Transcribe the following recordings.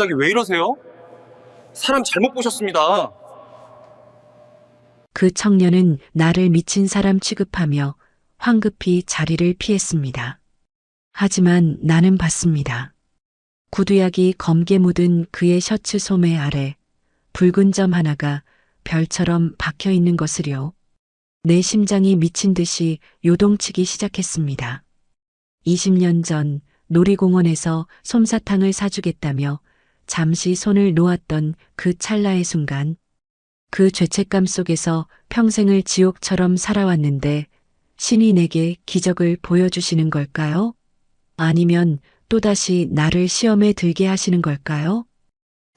갑자기 왜 이러세요? 사람 잘못 보셨습니다. 그 청년은 나를 미친 사람 취급하며 황급히 자리를 피했습니다. 하지만 나는 봤습니다. 구두약이 검게 묻은 그의 셔츠 소매 아래 붉은 점 하나가 별처럼 박혀 있는 것을요. 내 심장이 미친 듯이 요동치기 시작했습니다. 20년 전 놀이공원에서 솜사탕을 사주겠다며 잠시 손을 놓았던 그 찰나의 순간, 그 죄책감 속에서 평생을 지옥처럼 살아왔는데 신이 내게 기적을 보여주시는 걸까요? 아니면 또다시 나를 시험에 들게 하시는 걸까요?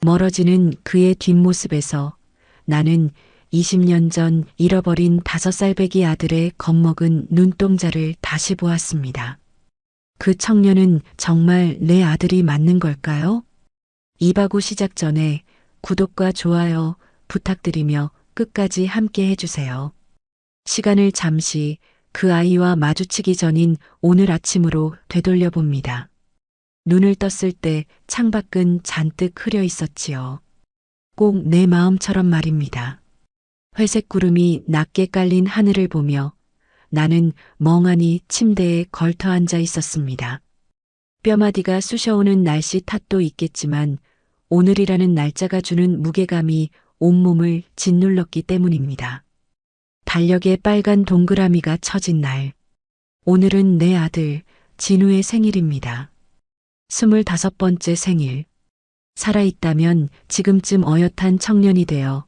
멀어지는 그의 뒷모습에서 나는 20년 전 잃어버린 5살배기 아들의 겁먹은 눈동자를 다시 보았습니다. 그 청년은 정말 내 아들이 맞는 걸까요? 이바구 시작 전에 구독과 좋아요 부탁드리며 끝까지 함께 해주세요. 시간을 잠시 그 아이와 마주치기 전인 오늘 아침으로 되돌려 봅니다. 눈을 떴을 때 창밖은 잔뜩 흐려 있었지요. 꼭 내 마음처럼 말입니다. 회색 구름이 낮게 깔린 하늘을 보며 나는 멍하니 침대에 걸터 앉아 있었습니다. 뼈마디가 쑤셔오는 날씨 탓도 있겠지만 오늘이라는 날짜가 주는 무게감이 온몸을 짓눌렀기 때문입니다. 달력에 빨간 동그라미가 쳐진 날. 오늘은 내 아들 진우의 생일입니다. 25번째 생일. 살아있다면 지금쯤 어엿한 청년이 되어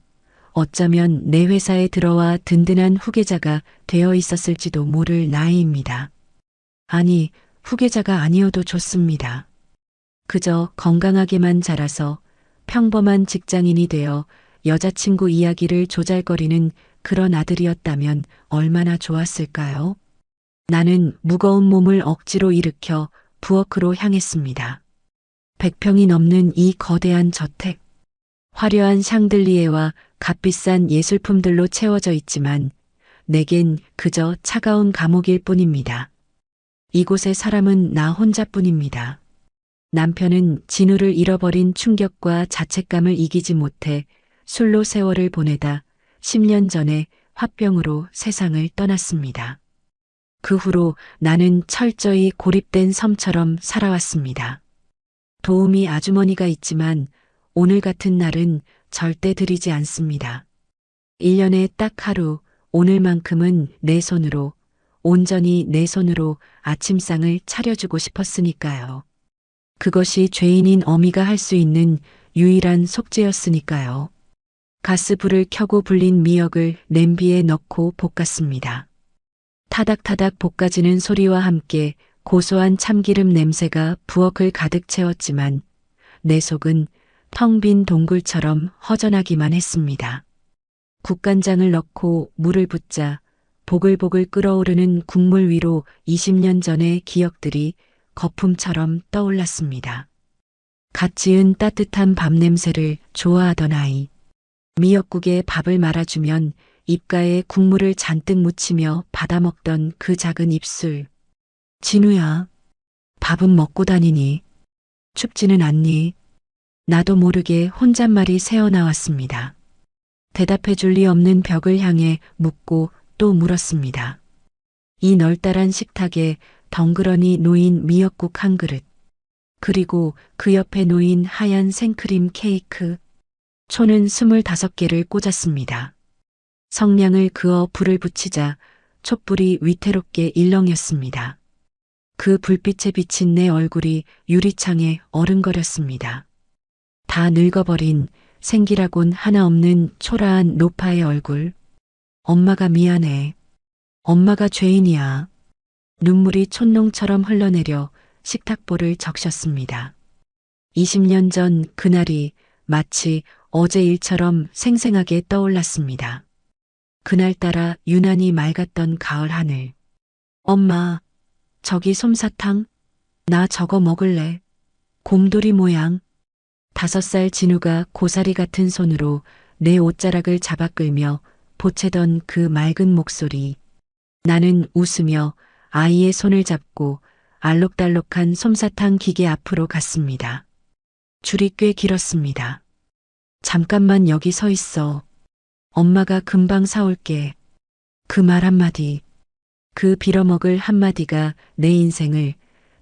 어쩌면 내 회사에 들어와 든든한 후계자가 되어 있었을지도 모를 나이입니다. 아니, 후계자가 아니어도 좋습니다. 그저 건강하게만 자라서 평범한 직장인이 되어 여자친구 이야기를 조잘거리는 그런 아들이었다면 얼마나 좋았을까요? 나는 무거운 몸을 억지로 일으켜 부엌으로 향했습니다. 100평이 넘는 이 거대한 저택. 화려한 샹들리에와 값비싼 예술품들로 채워져 있지만 내겐 그저 차가운 감옥일 뿐입니다. 이곳의 사람은 나 혼자뿐입니다. 남편은 진우를 잃어버린 충격과 자책감을 이기지 못해 술로 세월을 보내다 10년 전에 화병으로 세상을 떠났습니다. 그 후로 나는 철저히 고립된 섬처럼 살아왔습니다. 도우미 아주머니가 있지만 오늘 같은 날은 절대 드리지 않습니다. 1년에 딱 하루, 오늘만큼은 내 손으로, 온전히 내 손으로 아침상을 차려주고 싶었으니까요. 그것이 죄인인 어미가 할 수 있는 유일한 속죄였으니까요. 가스불을 켜고 불린 미역을 냄비에 넣고 볶았습니다. 타닥타닥 볶아지는 소리와 함께 고소한 참기름 냄새가 부엌을 가득 채웠지만 내 속은 텅 빈 동굴처럼 허전하기만 했습니다. 국간장을 넣고 물을 붓자 보글보글 끓어오르는 국물 위로 20년 전의 기억들이 거품처럼 떠올랐습니다. 갓 지은 따뜻한 밥 냄새를 좋아하던 아이. 미역국에 밥을 말아주면 입가에 국물을 잔뜩 묻히며 받아먹던 그 작은 입술. 진우야, 밥은 먹고 다니니? 춥지는 않니? 나도 모르게 혼잣말이 새어나왔습니다. 대답해 줄 리 없는 벽을 향해 묻고 또 물었습니다. 이 널따란 식탁에 덩그러니 놓인 미역국 한 그릇, 그리고 그 옆에 놓인 하얀 생크림 케이크. 초는 25개를 꽂았습니다. 성냥을 그어 불을 붙이자 촛불이 위태롭게 일렁였습니다. 그 불빛에 비친 내 얼굴이 유리창에 어른거렸습니다. 다 늙어버린 생기라곤 하나 없는 초라한 노파의 얼굴. 엄마가 미안해. 엄마가 죄인이야. 눈물이 촛농처럼 흘러내려 식탁보를 적셨습니다. 20년 전 그날이 마치 어제 일처럼 생생하게 떠올랐습니다. 그날따라 유난히 맑았던 가을 하늘. 엄마, 저기 솜사탕? 나 저거 먹을래. 곰돌이 모양. 5살 진우가 고사리 같은 손으로 내 옷자락을 잡아 끌며 보채던 그 맑은 목소리. 나는 웃으며 아이의 손을 잡고 알록달록한 솜사탕 기계 앞으로 갔습니다. 줄이 꽤 길었습니다. 잠깐만 여기 서 있어. 엄마가 금방 사올게. 그 말 한마디, 그 빌어먹을 한마디가 내 인생을,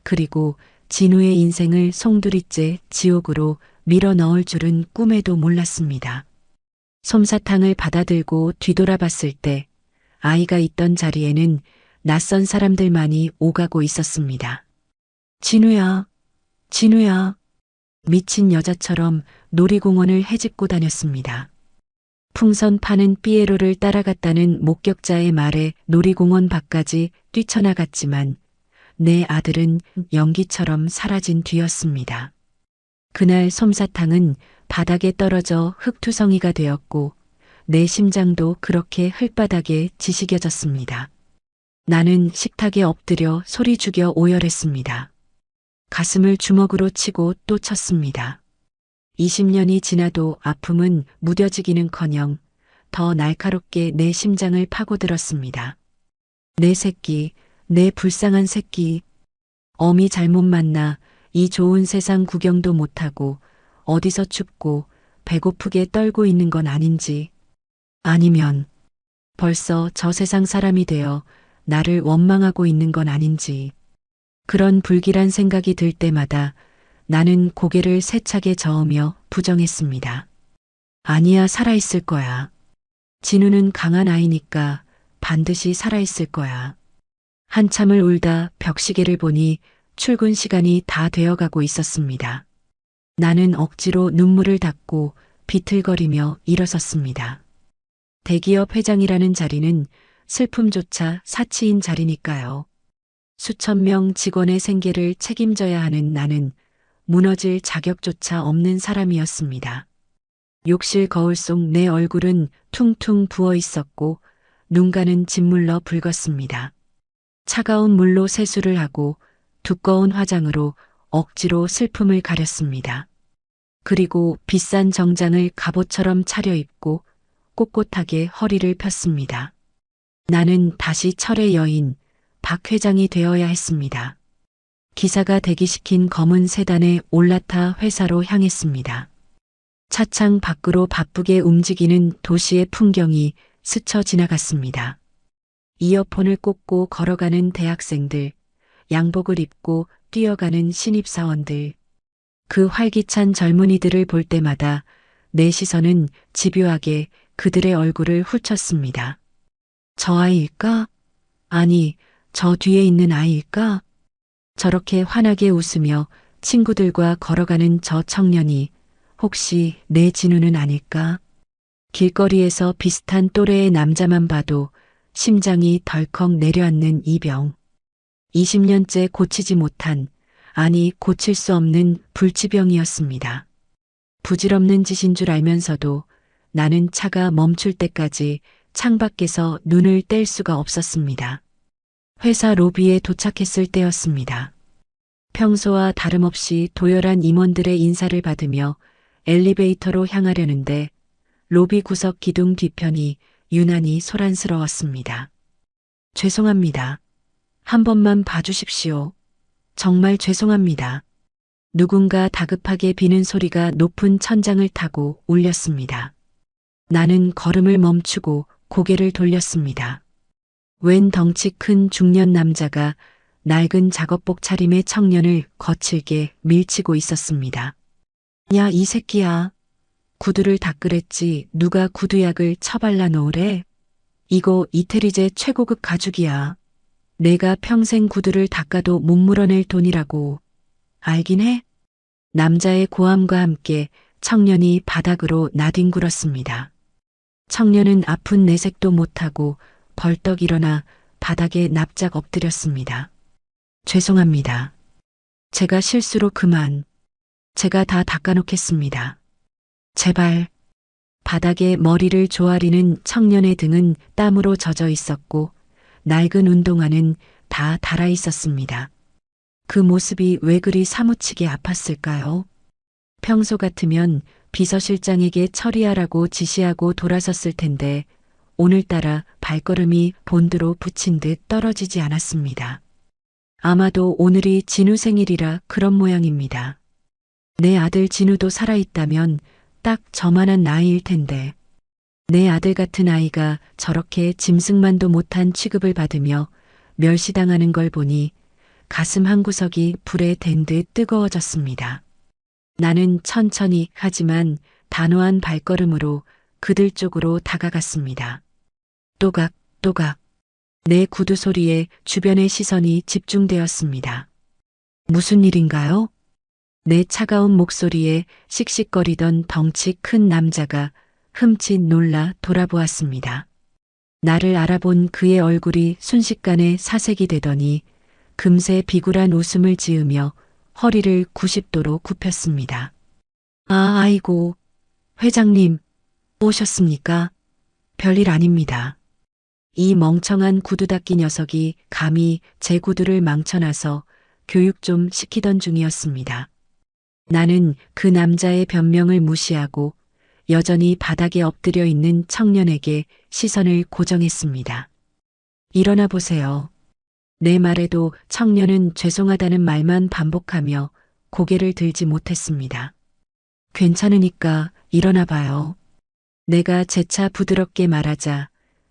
그리고 진우의 인생을 송두리째 지옥으로 밀어 넣을 줄은 꿈에도 몰랐습니다. 솜사탕을 받아들고 뒤돌아봤을 때 아이가 있던 자리에는 낯선 사람들만이 오가고 있었습니다. 진우야, 진우야. 미친 여자처럼 놀이공원을 헤집고 다녔습니다. 풍선 파는 삐에로를 따라갔다는 목격자의 말에 놀이공원 밖까지 뛰쳐나갔지만 내 아들은 연기처럼 사라진 뒤였습니다. 그날 솜사탕은 바닥에 떨어져 흙투성이가 되었고 내 심장도 그렇게 흙바닥에 지시겨졌습니다. 나는 식탁에 엎드려 소리 죽여 오열했습니다. 가슴을 주먹으로 치고 또 쳤습니다. 20년이 지나도 아픔은 무뎌지기는커녕 더 날카롭게 내 심장을 파고들었습니다. 내 새끼, 내 불쌍한 새끼. 어미 잘못 만나 이 좋은 세상 구경도 못하고 어디서 춥고 배고프게 떨고 있는 건 아닌지, 아니면 벌써 저 세상 사람이 되어 나를 원망하고 있는 건 아닌지. 그런 불길한 생각이 들 때마다 나는 고개를 세차게 저으며 부정했습니다. 아니야, 살아있을 거야. 진우는 강한 아이니까 반드시 살아있을 거야. 한참을 울다 벽시계를 보니 출근 시간이 다 되어가고 있었습니다. 나는 억지로 눈물을 닦고 비틀거리며 일어섰습니다. 대기업 회장이라는 자리는 슬픔조차 사치인 자리니까요. 수천 명 직원의 생계를 책임져야 하는 나는 무너질 자격조차 없는 사람이었습니다. 욕실 거울 속 내 얼굴은 퉁퉁 부어 있었고 눈가는 짓물러 붉었습니다. 차가운 물로 세수를 하고 두꺼운 화장으로 억지로 슬픔을 가렸습니다. 그리고 비싼 정장을 갑옷처럼 차려입고 꼿꼿하게 허리를 폈습니다. 나는 다시 철의 여인, 박 회장이 되어야 했습니다. 기사가 대기시킨 검은 세단에 올라타 회사로 향했습니다. 차창 밖으로 바쁘게 움직이는 도시의 풍경이 스쳐 지나갔습니다. 이어폰을 꽂고 걸어가는 대학생들, 양복을 입고 뛰어가는 신입사원들. 그 활기찬 젊은이들을 볼 때마다 내 시선은 집요하게 그들의 얼굴을 훑쳤습니다. 저 아이일까? 아니, 저 뒤에 있는 아이일까? 저렇게 환하게 웃으며 친구들과 걸어가는 저 청년이 혹시 내 진우는 아닐까? 길거리에서 비슷한 또래의 남자만 봐도 심장이 덜컥 내려앉는 이 병. 20년째 고치지 못한, 아니 고칠 수 없는 불치병이었습니다. 부질없는 짓인 줄 알면서도 나는 차가 멈출 때까지 창밖에서 눈을 뗄 수가 없었습니다. 회사 로비에 도착했을 때였습니다. 평소와 다름없이 도열한 임원들의 인사를 받으며 엘리베이터로 향하려는데 로비 구석 기둥 뒤편이 유난히 소란스러웠습니다. 죄송합니다. 한 번만 봐주십시오. 정말 죄송합니다. 누군가 다급하게 비는 소리가 높은 천장을 타고 울렸습니다. 나는 걸음을 멈추고 고개를 돌렸습니다. 웬 덩치 큰 중년 남자가 낡은 작업복 차림의 청년을 거칠게 밀치고 있었습니다. 야, 이 새끼야. 구두를 닦으랬지 누가 구두약을 처발라 놓으래? 이거 이태리제 최고급 가죽이야. 내가 평생 구두를 닦아도 못 물어낼 돈이라고. 알긴 해? 남자의 고함과 함께 청년이 바닥으로 나뒹굴었습니다. 청년은 아픈 내색도 못하고 벌떡 일어나 바닥에 납작 엎드렸습니다. 죄송합니다. 제가 실수로 그만. 제가 다 닦아놓겠습니다. 제발. 바닥에 머리를 조아리는 청년의 등은 땀으로 젖어 있었고 낡은 운동화는 다 닳아 있었습니다. 그 모습이 왜 그리 사무치게 아팠을까요? 평소 같으면 비서실장에게 처리하라고 지시하고 돌아섰을 텐데 오늘따라 발걸음이 본드로 붙인 듯 떨어지지 않았습니다. 아마도 오늘이 진우 생일이라 그런 모양입니다. 내 아들 진우도 살아있다면 딱 저만한 나이일 텐데. 내 아들 같은 아이가 저렇게 짐승만도 못한 취급을 받으며 멸시당하는 걸 보니 가슴 한구석이 불에 댄 듯 뜨거워졌습니다. 나는 천천히 하지만 단호한 발걸음으로 그들 쪽으로 다가갔습니다. 또각, 또각. 내 구두 소리에 주변의 시선이 집중되었습니다. 무슨 일인가요? 내 차가운 목소리에 씩씩거리던 덩치 큰 남자가 흠칫 놀라 돌아보았습니다. 나를 알아본 그의 얼굴이 순식간에 사색이 되더니 금세 비굴한 웃음을 지으며 허리를 90도로 굽혔습니다. 아이고, 회장님, 오셨습니까? 별일 아닙니다. 이 멍청한 구두 닦기 녀석이 감히 제 구두를 망쳐놔서 교육 좀 시키던 중이었습니다. 나는 그 남자의 변명을 무시하고 여전히 바닥에 엎드려 있는 청년에게 시선을 고정했습니다. 일어나 보세요. 내 말에도 청년은 죄송하다는 말만 반복하며 고개를 들지 못했습니다. 괜찮으니까 일어나 봐요. 내가 재차 부드럽게 말하자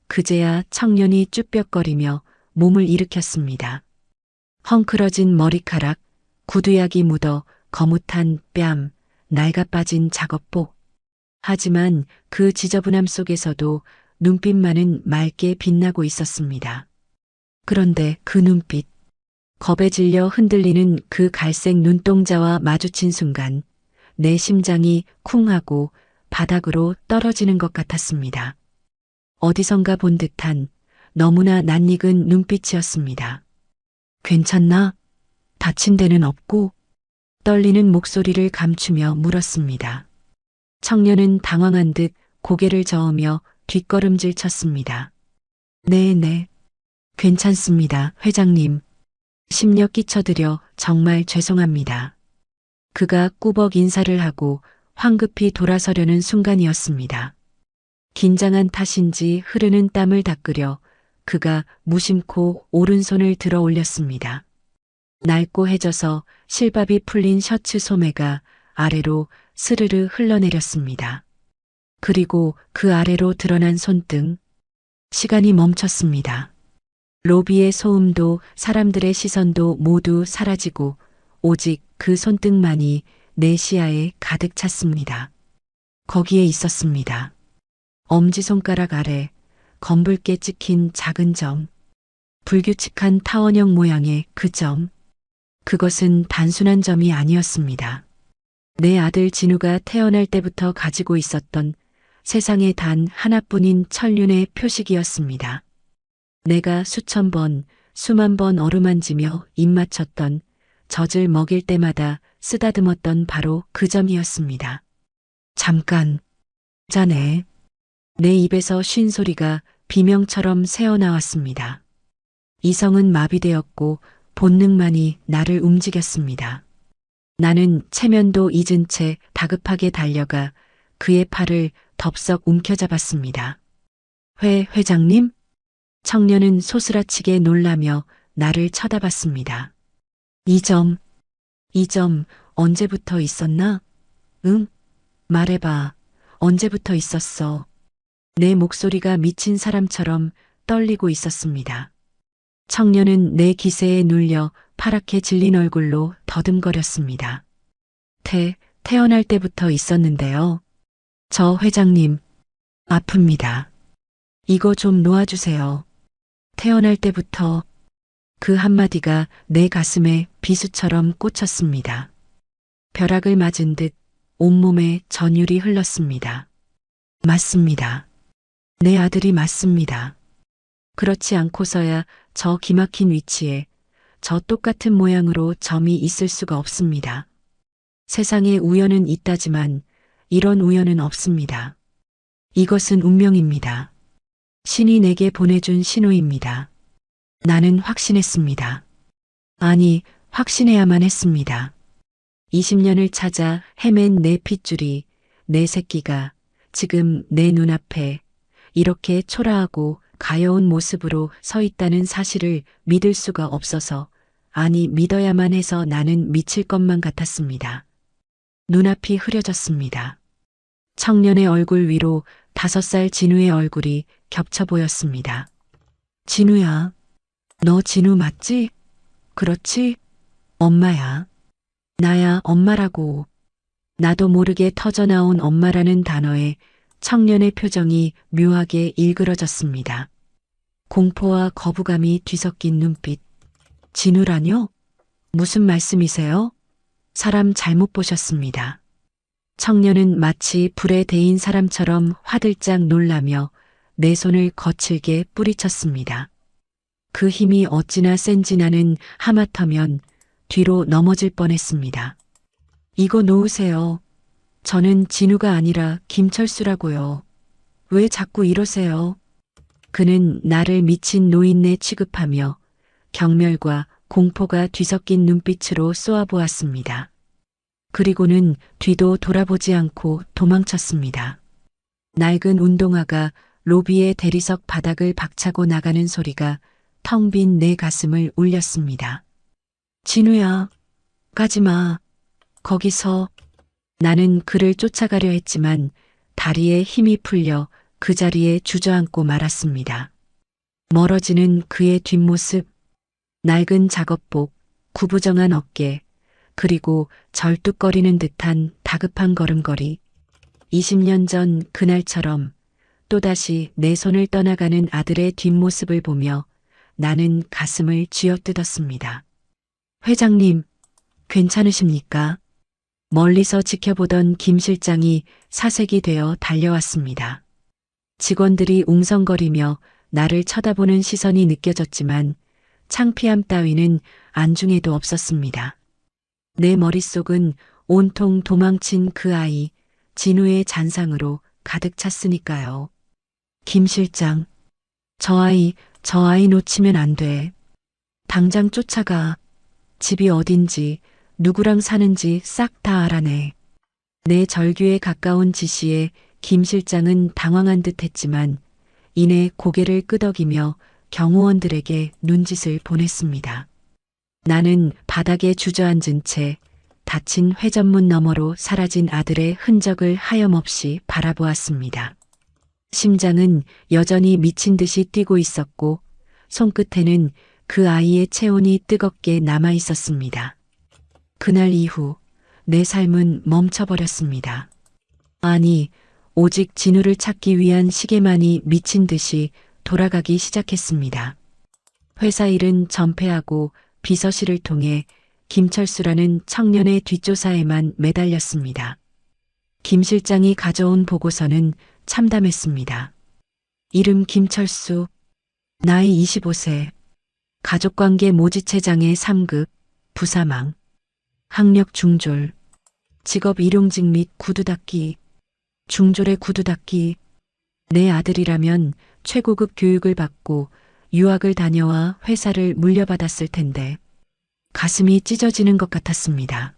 그제야 청년이 쭈뼛거리며 몸을 일으켰습니다. 헝클어진 머리카락, 구두약이 묻어 거뭇한 뺨, 낡아 빠진 작업복. 하지만 그 지저분함 속에서도 눈빛만은 맑게 빛나고 있었습니다. 그런데 그 눈빛, 겁에 질려 흔들리는 그 갈색 눈동자와 마주친 순간 내 심장이 쿵 하고 바닥으로 떨어지는 것 같았습니다. 어디선가 본 듯한 너무나 낯익은 눈빛이었습니다. 괜찮나? 다친 데는 없고? 떨리는 목소리를 감추며 물었습니다. 청년은 당황한 듯 고개를 저으며 뒷걸음질 쳤습니다. 네. 괜찮습니다, 회장님. 심려 끼쳐드려 정말 죄송합니다. 그가 꾸벅 인사를 하고 황급히 돌아서려는 순간이었습니다. 긴장한 탓인지 흐르는 땀을 닦으려 그가 무심코 오른손을 들어 올렸습니다. 낡고해져서 실밥이 풀린 셔츠 소매가 아래로 스르르 흘러내렸습니다. 그리고 그 아래로 드러난 손등. 시간이 멈췄습니다. 로비의 소음도 사람들의 시선도 모두 사라지고 오직 그 손등만이 내 시야에 가득 찼습니다. 거기에 있었습니다. 엄지손가락 아래 검붉게 찍힌 작은 점. 불규칙한 타원형 모양의 그 점. 그것은 단순한 점이 아니었습니다. 내 아들 진우가 태어날 때부터 가지고 있었던 세상에 단 하나뿐인 천륜의 표식이었습니다. 내가 수천 번, 수만 번 어루만지며 입 맞췄던 젖을 먹일 때마다 쓰다듬었던 바로 그 점이었습니다. 잠깐, 자네. 내 입에서 쉰 소리가 비명처럼 새어나왔습니다. 이성은 마비되었고 본능만이 나를 움직였습니다. 나는 체면도 잊은 채 다급하게 달려가 그의 팔을 덥석 움켜잡았습니다. 회장님? 청년은 소스라치게 놀라며 나를 쳐다봤습니다. 이 점 언제부터 있었나? 응? 말해봐. 언제부터 있었어? 내 목소리가 미친 사람처럼 떨리고 있었습니다. 청년은 내 기세에 눌려 파랗게 질린 얼굴로 더듬거렸습니다. 태어날 때부터 있었는데요. 저 회장님, 아픕니다. 이거 좀 놓아주세요. 태어날 때부터. 그 한마디가 내 가슴에 비수처럼 꽂혔습니다. 벼락을 맞은 듯 온몸에 전율이 흘렀습니다. 맞습니다. 내 아들이 맞습니다. 그렇지 않고서야 저 기막힌 위치에 저 똑같은 모양으로 점이 있을 수가 없습니다. 세상에 우연은 있다지만 이런 우연은 없습니다. 이것은 운명입니다. 신이 내게 보내준 신호입니다. 나는 확신했습니다. 아니, 확신해야만 했습니다. 20년을 찾아 헤맨 내 핏줄이, 내 새끼가 지금 내 눈앞에 이렇게 초라하고 가여운 모습으로 서 있다는 사실을 믿을 수가 없어서, 아니 믿어야만 해서 나는 미칠 것만 같았습니다. 눈앞이 흐려졌습니다. 청년의 얼굴 위로 5살 진우의 얼굴이 겹쳐 보였습니다. 진우야, 너 진우 맞지? 그렇지? 엄마야. 나야 엄마라고. 나도 모르게 터져나온 엄마라는 단어에 청년의 표정이 묘하게 일그러졌습니다. 공포와 거부감이 뒤섞인 눈빛. 진우라뇨? 무슨 말씀이세요? 사람 잘못 보셨습니다. 청년은 마치 불에 데인 사람처럼 화들짝 놀라며 내 손을 거칠게 뿌리쳤습니다. 그 힘이 어찌나 센지 나는 하마터면 뒤로 넘어질 뻔했습니다. 이거 놓으세요. 저는 진우가 아니라 김철수라고요. 왜 자꾸 이러세요? 그는 나를 미친 노인네 취급하며 경멸과 공포가 뒤섞인 눈빛으로 쏘아보았습니다. 그리고는 뒤도 돌아보지 않고 도망쳤습니다. 낡은 운동화가 로비의 대리석 바닥을 박차고 나가는 소리가 텅 빈 내 가슴을 울렸습니다. 진우야, 가지마. 거기서. 나는 그를 쫓아가려 했지만 다리에 힘이 풀려 그 자리에 주저앉고 말았습니다. 멀어지는 그의 뒷모습, 낡은 작업복, 구부정한 어깨, 그리고 절뚝거리는 듯한 다급한 걸음걸이. 20년 전 그날처럼 또다시 내 손을 떠나가는 아들의 뒷모습을 보며 나는 가슴을 쥐어뜯었습니다. 회장님, 괜찮으십니까? 멀리서 지켜보던 김 실장이 사색이 되어 달려왔습니다. 직원들이 웅성거리며 나를 쳐다보는 시선이 느껴졌지만 창피함 따위는 안중에도 없었습니다. 내 머릿속은 온통 도망친 그 아이, 진우의 잔상으로 가득 찼으니까요. 김 실장, 저 아이 놓치면 안 돼. 당장 쫓아가. 집이 어딘지, 누구랑 사는지 싹 다 알아내. 내 절규에 가까운 지시에 김 실장은 당황한 듯 했지만 이내 고개를 끄덕이며 경호원들에게 눈짓을 보냈습니다. 나는 바닥에 주저앉은 채 닫힌 회전문 너머로 사라진 아들의 흔적을 하염없이 바라보았습니다. 심장은 여전히 미친 듯이 뛰고 있었고 손끝에는 그 아이의 체온이 뜨겁게 남아 있었습니다. 그날 이후 내 삶은 멈춰버렸습니다. 아니, 오직 진우를 찾기 위한 시계만이 미친 듯이 돌아가기 시작했습니다. 회사 일은 전폐하고 비서실을 통해 김철수라는 청년의 뒷조사에만 매달렸습니다. 김 실장이 가져온 보고서는 참담했습니다. 이름 김철수, 나이 25세, 가족관계 모지체장애 3급, 부사망, 학력 중졸, 직업 일용직 및 구두 닦기, 중졸의 구두 닦기. 내 아들이라면 최고급 교육을 받고 유학을 다녀와 회사를 물려받았을 텐데 가슴이 찢어지는 것 같았습니다.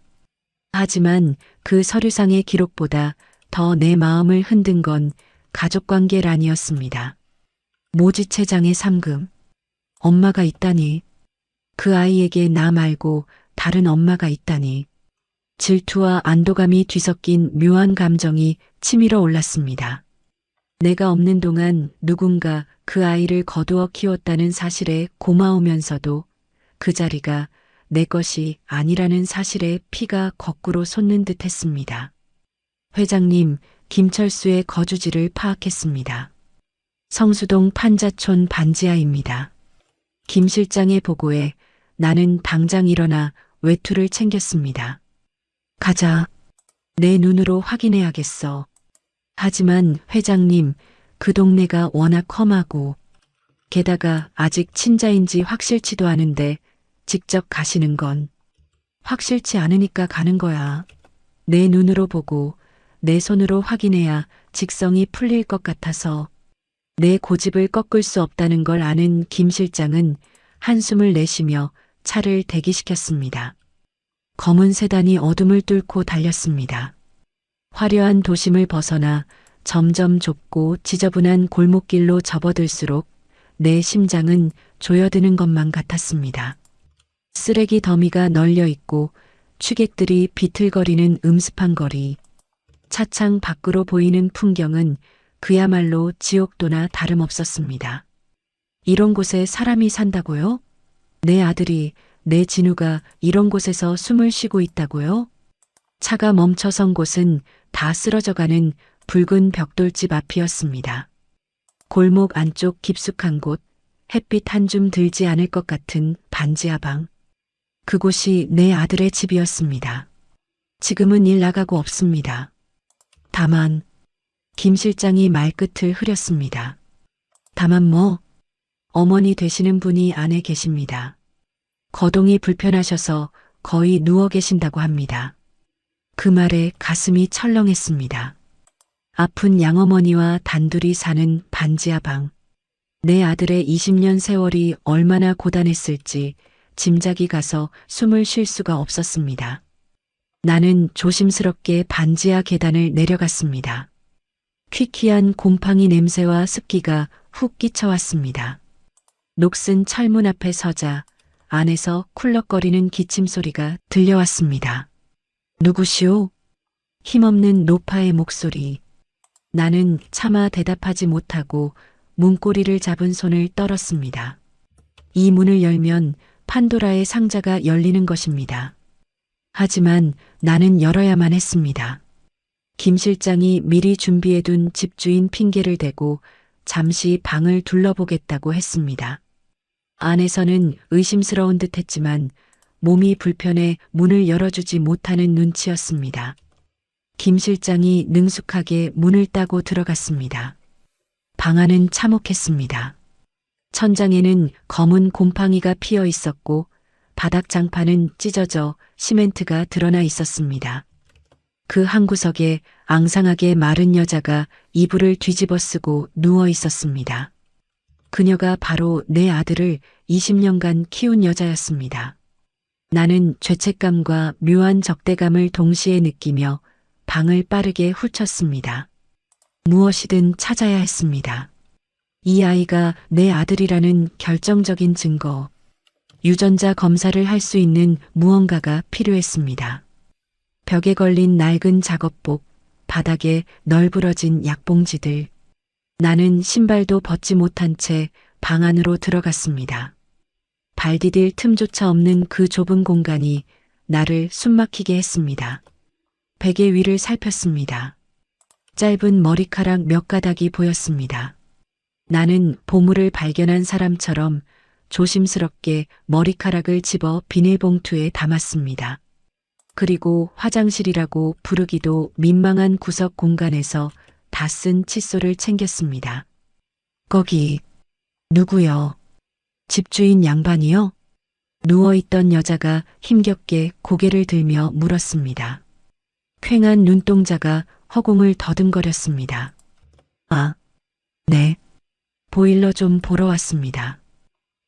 하지만 그 서류상의 기록보다 더 내 마음을 흔든 건 가족관계란이었습니다. 모지체장애 3급. 엄마가 있다니. 그 아이에게 나 말고 다른 엄마가 있다니. 질투와 안도감이 뒤섞인 묘한 감정이 치밀어 올랐습니다. 내가 없는 동안 누군가 그 아이를 거두어 키웠다는 사실에 고마우면서도 그 자리가 내 것이 아니라는 사실에 피가 거꾸로 솟는 듯 했습니다. 회장님, 김철수의 거주지를 파악했습니다. 성수동 판자촌 반지하입니다. 김 실장의 보고에 나는 당장 일어나 외투를 챙겼습니다. 가자. 내 눈으로 확인해야겠어. 하지만 회장님, 그 동네가 워낙 험하고 게다가 아직 친자인지 확실치도 않은데 직접 가시는 건 확실치 않으니까 가는 거야. 내 눈으로 보고 내 손으로 확인해야 직성이 풀릴 것 같아서 내 고집을 꺾을 수 없다는 걸 아는 김 실장은 한숨을 내쉬며 차를 대기시켰습니다. 검은 세단이 어둠을 뚫고 달렸습니다. 화려한 도심을 벗어나 점점 좁고 지저분한 골목길로 접어들수록 내 심장은 조여드는 것만 같았습니다. 쓰레기 더미가 널려 있고 취객들이 비틀거리는 음습한 거리, 차창 밖으로 보이는 풍경은 그야말로 지옥도나 다름없었습니다. 이런 곳에 사람이 산다고요? 내 아들이, 내 진우가 이런 곳에서 숨을 쉬고 있다고요? 차가 멈춰선 곳은 다 쓰러져가는 붉은 벽돌집 앞이었습니다. 골목 안쪽 깊숙한 곳, 햇빛 한 줌 들지 않을 것 같은 반지하 방. 그곳이 내 아들의 집이었습니다. 지금은 일 나가고 없습니다. 다만 김 실장이 말끝을 흐렸습니다. 다만 뭐? 어머니 되시는 분이 안에 계십니다. 거동이 불편하셔서 거의 누워 계신다고 합니다. 그 말에 가슴이 철렁했습니다. 아픈 양어머니와 단둘이 사는 반지하 방. 내 아들의 20년 세월이 얼마나 고단했을지 짐작이 가서 숨을 쉴 수가 없었습니다. 나는 조심스럽게 반지하 계단을 내려갔습니다. 퀴퀴한 곰팡이 냄새와 습기가 훅 끼쳐왔습니다. 녹슨 철문 앞에 서자 안에서 쿨럭거리는 기침 소리가 들려왔습니다. 누구시오? 힘없는 노파의 목소리. 나는 차마 대답하지 못하고 문고리를 잡은 손을 떨었습니다. 이 문을 열면 판도라의 상자가 열리는 것입니다. 하지만 나는 열어야만 했습니다. 김 실장이 미리 준비해둔 집주인 핑계를 대고 잠시 방을 둘러보겠다고 했습니다. 안에서는 의심스러운 듯 했지만 몸이 불편해 문을 열어주지 못하는 눈치였습니다. 김 실장이 능숙하게 문을 따고 들어갔습니다. 방 안은 참혹했습니다. 천장에는 검은 곰팡이가 피어 있었고 바닥 장판은 찢어져 시멘트가 드러나 있었습니다. 그 한 구석에 앙상하게 마른 여자가 이불을 뒤집어 쓰고 누워 있었습니다. 그녀가 바로 내 아들을 20년간 키운 여자였습니다. 나는 죄책감과 묘한 적대감을 동시에 느끼며 방을 빠르게 훑었습니다. 무엇이든 찾아야 했습니다. 이 아이가 내 아들이라는 결정적인 증거, 유전자 검사를 할 수 있는 무언가가 필요했습니다. 벽에 걸린 낡은 작업복, 바닥에 널브러진 약봉지들. 나는 신발도 벗지 못한 채 방 안으로 들어갔습니다. 발 디딜 틈조차 없는 그 좁은 공간이 나를 숨막히게 했습니다. 베개 위를 살폈습니다. 짧은 머리카락 몇 가닥이 보였습니다. 나는 보물을 발견한 사람처럼 조심스럽게 머리카락을 집어 비닐봉투에 담았습니다. 그리고 화장실이라고 부르기도 민망한 구석 공간에서 다 쓴 칫솔을 챙겼습니다. 거기 누구요? 집주인 양반이요? 누워있던 여자가 힘겹게 고개를 들며 물었습니다. 퀭한 눈동자가 허공을 더듬거렸습니다. 아, 네. 보일러 좀 보러 왔습니다.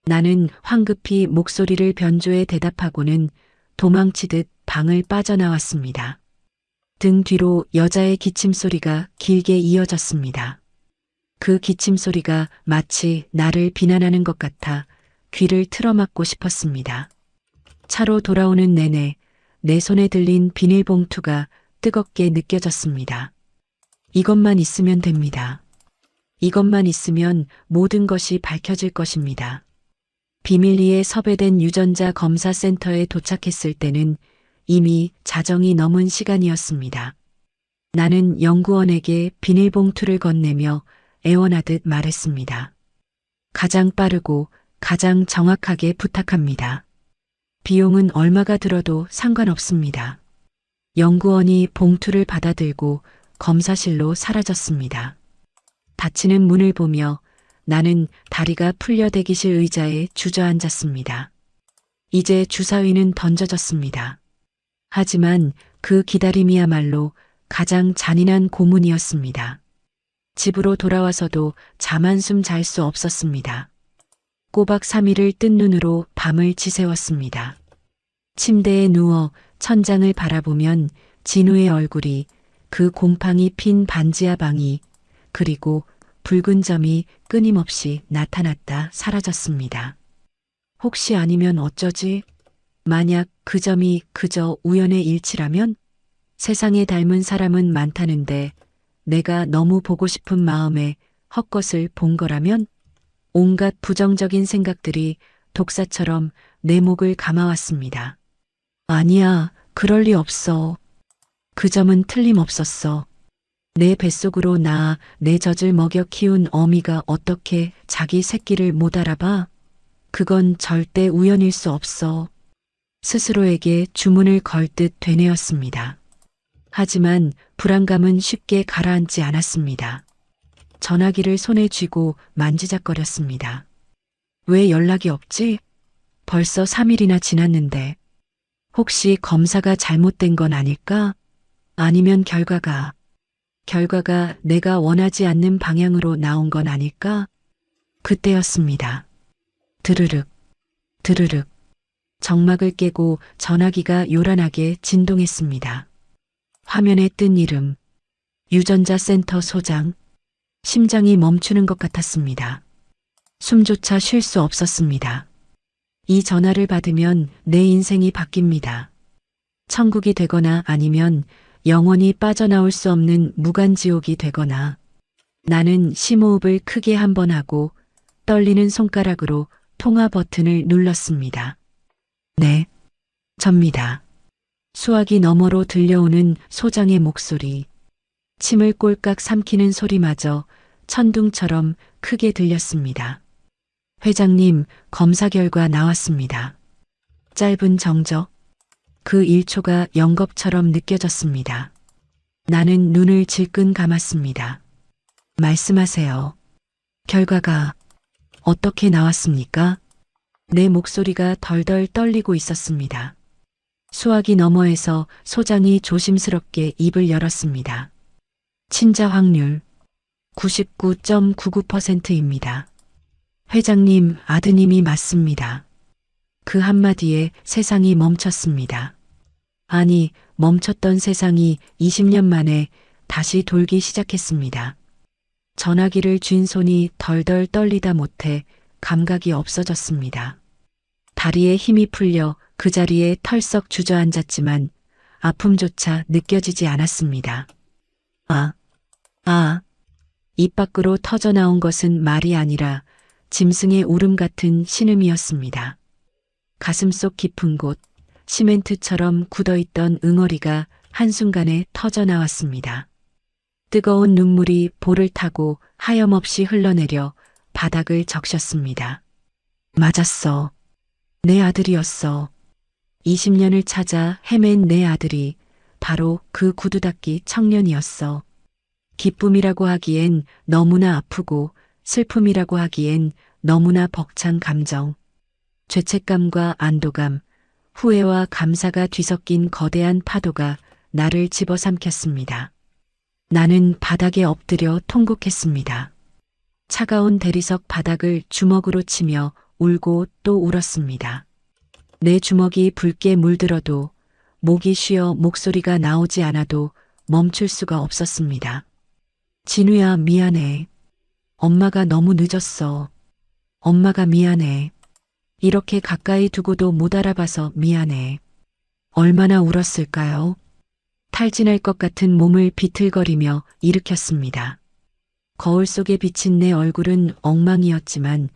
나는 황급히 목소리를 변조해 대답하고는 도망치듯 방을 빠져나왔습니다. 등 뒤로 여자의 기침 소리가 길게 이어졌습니다. 그 기침 소리가 마치 나를 비난하는 것 같아 귀를 틀어막고 싶었습니다. 차로 돌아오는 내내 내 손에 들린 비닐봉투가 뜨겁게 느껴졌습니다. 이것만 있으면 됩니다. 이것만 있으면 모든 것이 밝혀질 것입니다. 비밀리에 섭외된 유전자 검사 센터에 도착했을 때는 이미 자정이 넘은 시간이었습니다. 나는 연구원에게 비닐봉투를 건네며 애원하듯 말했습니다. 가장 빠르고 가장 정확하게 부탁합니다. 비용은 얼마가 들어도 상관없습니다. 연구원이 봉투를 받아들고 검사실로 사라졌습니다. 닫히는 문을 보며 나는 다리가 풀려 대기실 의자에 주저앉았습니다. 이제 주사위는 던져졌습니다. 하지만 그 기다림이야말로 가장 잔인한 고문이었습니다. 집으로 돌아와서도 잠 한숨 잘 수 없었습니다. 꼬박 3일을 뜬 눈으로 밤을 지새웠습니다. 침대에 누워 천장을 바라보면 진우의 얼굴이, 그 곰팡이 핀 반지하 방이, 그리고 붉은 점이 끊임없이 나타났다 사라졌습니다. 혹시 아니면 어쩌지? 만약 그 점이 그저 우연의 일치라면 세상에 닮은 사람은 많다는데 내가 너무 보고 싶은 마음에 헛것을 본 거라면 온갖 부정적인 생각들이 독사처럼 내 목을 감아왔습니다. 아니야, 그럴 리 없어. 그 점은 틀림없었어. 내 뱃속으로 낳아 내 젖을 먹여 키운 어미가 어떻게 자기 새끼를 못 알아봐? 그건 절대 우연일 수 없어. 스스로에게 주문을 걸 듯 되뇌었습니다. 하지만 불안감은 쉽게 가라앉지 않았습니다. 전화기를 손에 쥐고 만지작거렸습니다. 왜 연락이 없지? 벌써 3일이나 지났는데. 혹시 검사가 잘못된 건 아닐까? 아니면 결과가 내가 원하지 않는 방향으로 나온 건 아닐까? 그때였습니다. 드르륵, 드르륵. 정막을 깨고 전화기가 요란하게 진동했습니다. 화면에 뜬 이름, 유전자 센터 소장. 심장이 멈추는 것 같았습니다. 숨조차 쉴 수 없었습니다. 이 전화를 받으면 내 인생이 바뀝니다. 천국이 되거나 아니면 영원히 빠져나올 수 없는 무간지옥이 되거나. 나는 심호흡을 크게 한 번 하고 떨리는 손가락으로 통화 버튼을 눌렀습니다. 네, 접니다. 수화기 너머로 들려오는 소장의 목소리. 침을 꼴깍 삼키는 소리마저 천둥처럼 크게 들렸습니다. 회장님, 검사 결과 나왔습니다. 짧은 정적. 그 1초가 영겁처럼 느껴졌습니다. 나는 눈을 질끈 감았습니다. 말씀하세요. 결과가 어떻게 나왔습니까? 내 목소리가 덜덜 떨리고 있었습니다. 수화기 너머에서 소장이 조심스럽게 입을 열었습니다. 친자 확률 99.99%입니다. 회장님, 아드님이 맞습니다. 그 한마디에 세상이 멈췄습니다. 아니, 멈췄던 세상이 20년 만에 다시 돌기 시작했습니다. 전화기를 쥔 손이 덜덜 떨리다 못해 감각이 없어졌습니다. 다리에 힘이 풀려 그 자리에 털썩 주저앉았지만 아픔조차 느껴지지 않았습니다. 입 밖으로 터져나온 것은 말이 아니라 짐승의 울음 같은 신음이었습니다. 가슴속 깊은 곳, 시멘트처럼 굳어있던 응어리가 한순간에 터져나왔습니다. 뜨거운 눈물이 볼을 타고 하염없이 흘러내려 바닥을 적셨습니다. 맞았어. 내 아들이었어. 20년을 찾아 헤맨 내 아들이 바로 그 구두 닦기 청년이었어. 기쁨이라고 하기엔 너무나 아프고 슬픔이라고 하기엔 너무나 벅찬 감정. 죄책감과 안도감, 후회와 감사가 뒤섞인 거대한 파도가 나를 집어삼켰습니다. 나는 바닥에 엎드려 통곡했습니다. 차가운 대리석 바닥을 주먹으로 치며 울고 또 울었습니다. 내 주먹이 붉게 물들어도 목이 쉬어 목소리가 나오지 않아도 멈출 수가 없었습니다. 진우야, 미안해. 엄마가 너무 늦었어. 엄마가 미안해. 이렇게 가까이 두고도 못 알아봐서 미안해. 얼마나 울었을까요? 탈진할 것 같은 몸을 비틀거리며 일으켰습니다. 거울 속에 비친 내 얼굴은 엉망이었지만